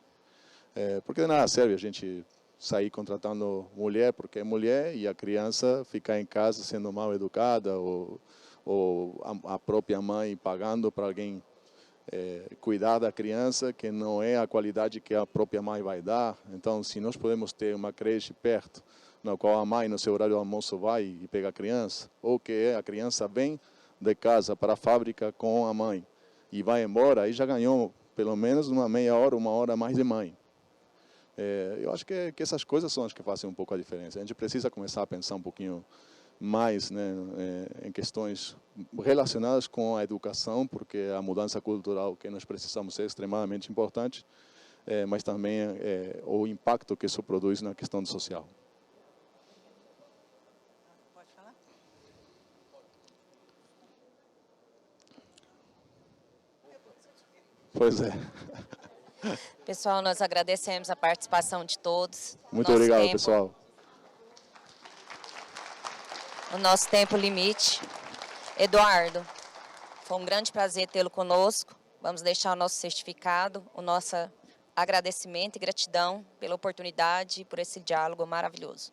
Porque de nada serve a gente sair contratando mulher porque é mulher e a criança ficar em casa sendo mal educada ou a própria mãe pagando para alguém cuidar da criança, que não é a qualidade que a própria mãe vai dar. Então, se nós podemos ter uma creche perto, na qual a mãe, no seu horário do almoço, vai e pega a criança, ou que a criança vem de casa para a fábrica com a mãe e vai embora, aí já ganhou pelo menos uma meia hora, uma hora a mais de mãe. Eu acho que essas coisas são as que fazem um pouco a diferença. A gente precisa começar a pensar um pouquinho mais, né, em questões relacionadas com a educação, porque a mudança cultural que nós precisamos é extremamente importante, mas também o impacto que isso produz na questão social. Pode falar? Pois é. Pessoal, nós agradecemos a participação de todos. Muito obrigado, pessoal. O nosso tempo limite. Eduardo, foi um grande prazer tê-lo conosco. Vamos deixar o nosso certificado, o nosso agradecimento e gratidão pela oportunidade e por esse diálogo maravilhoso.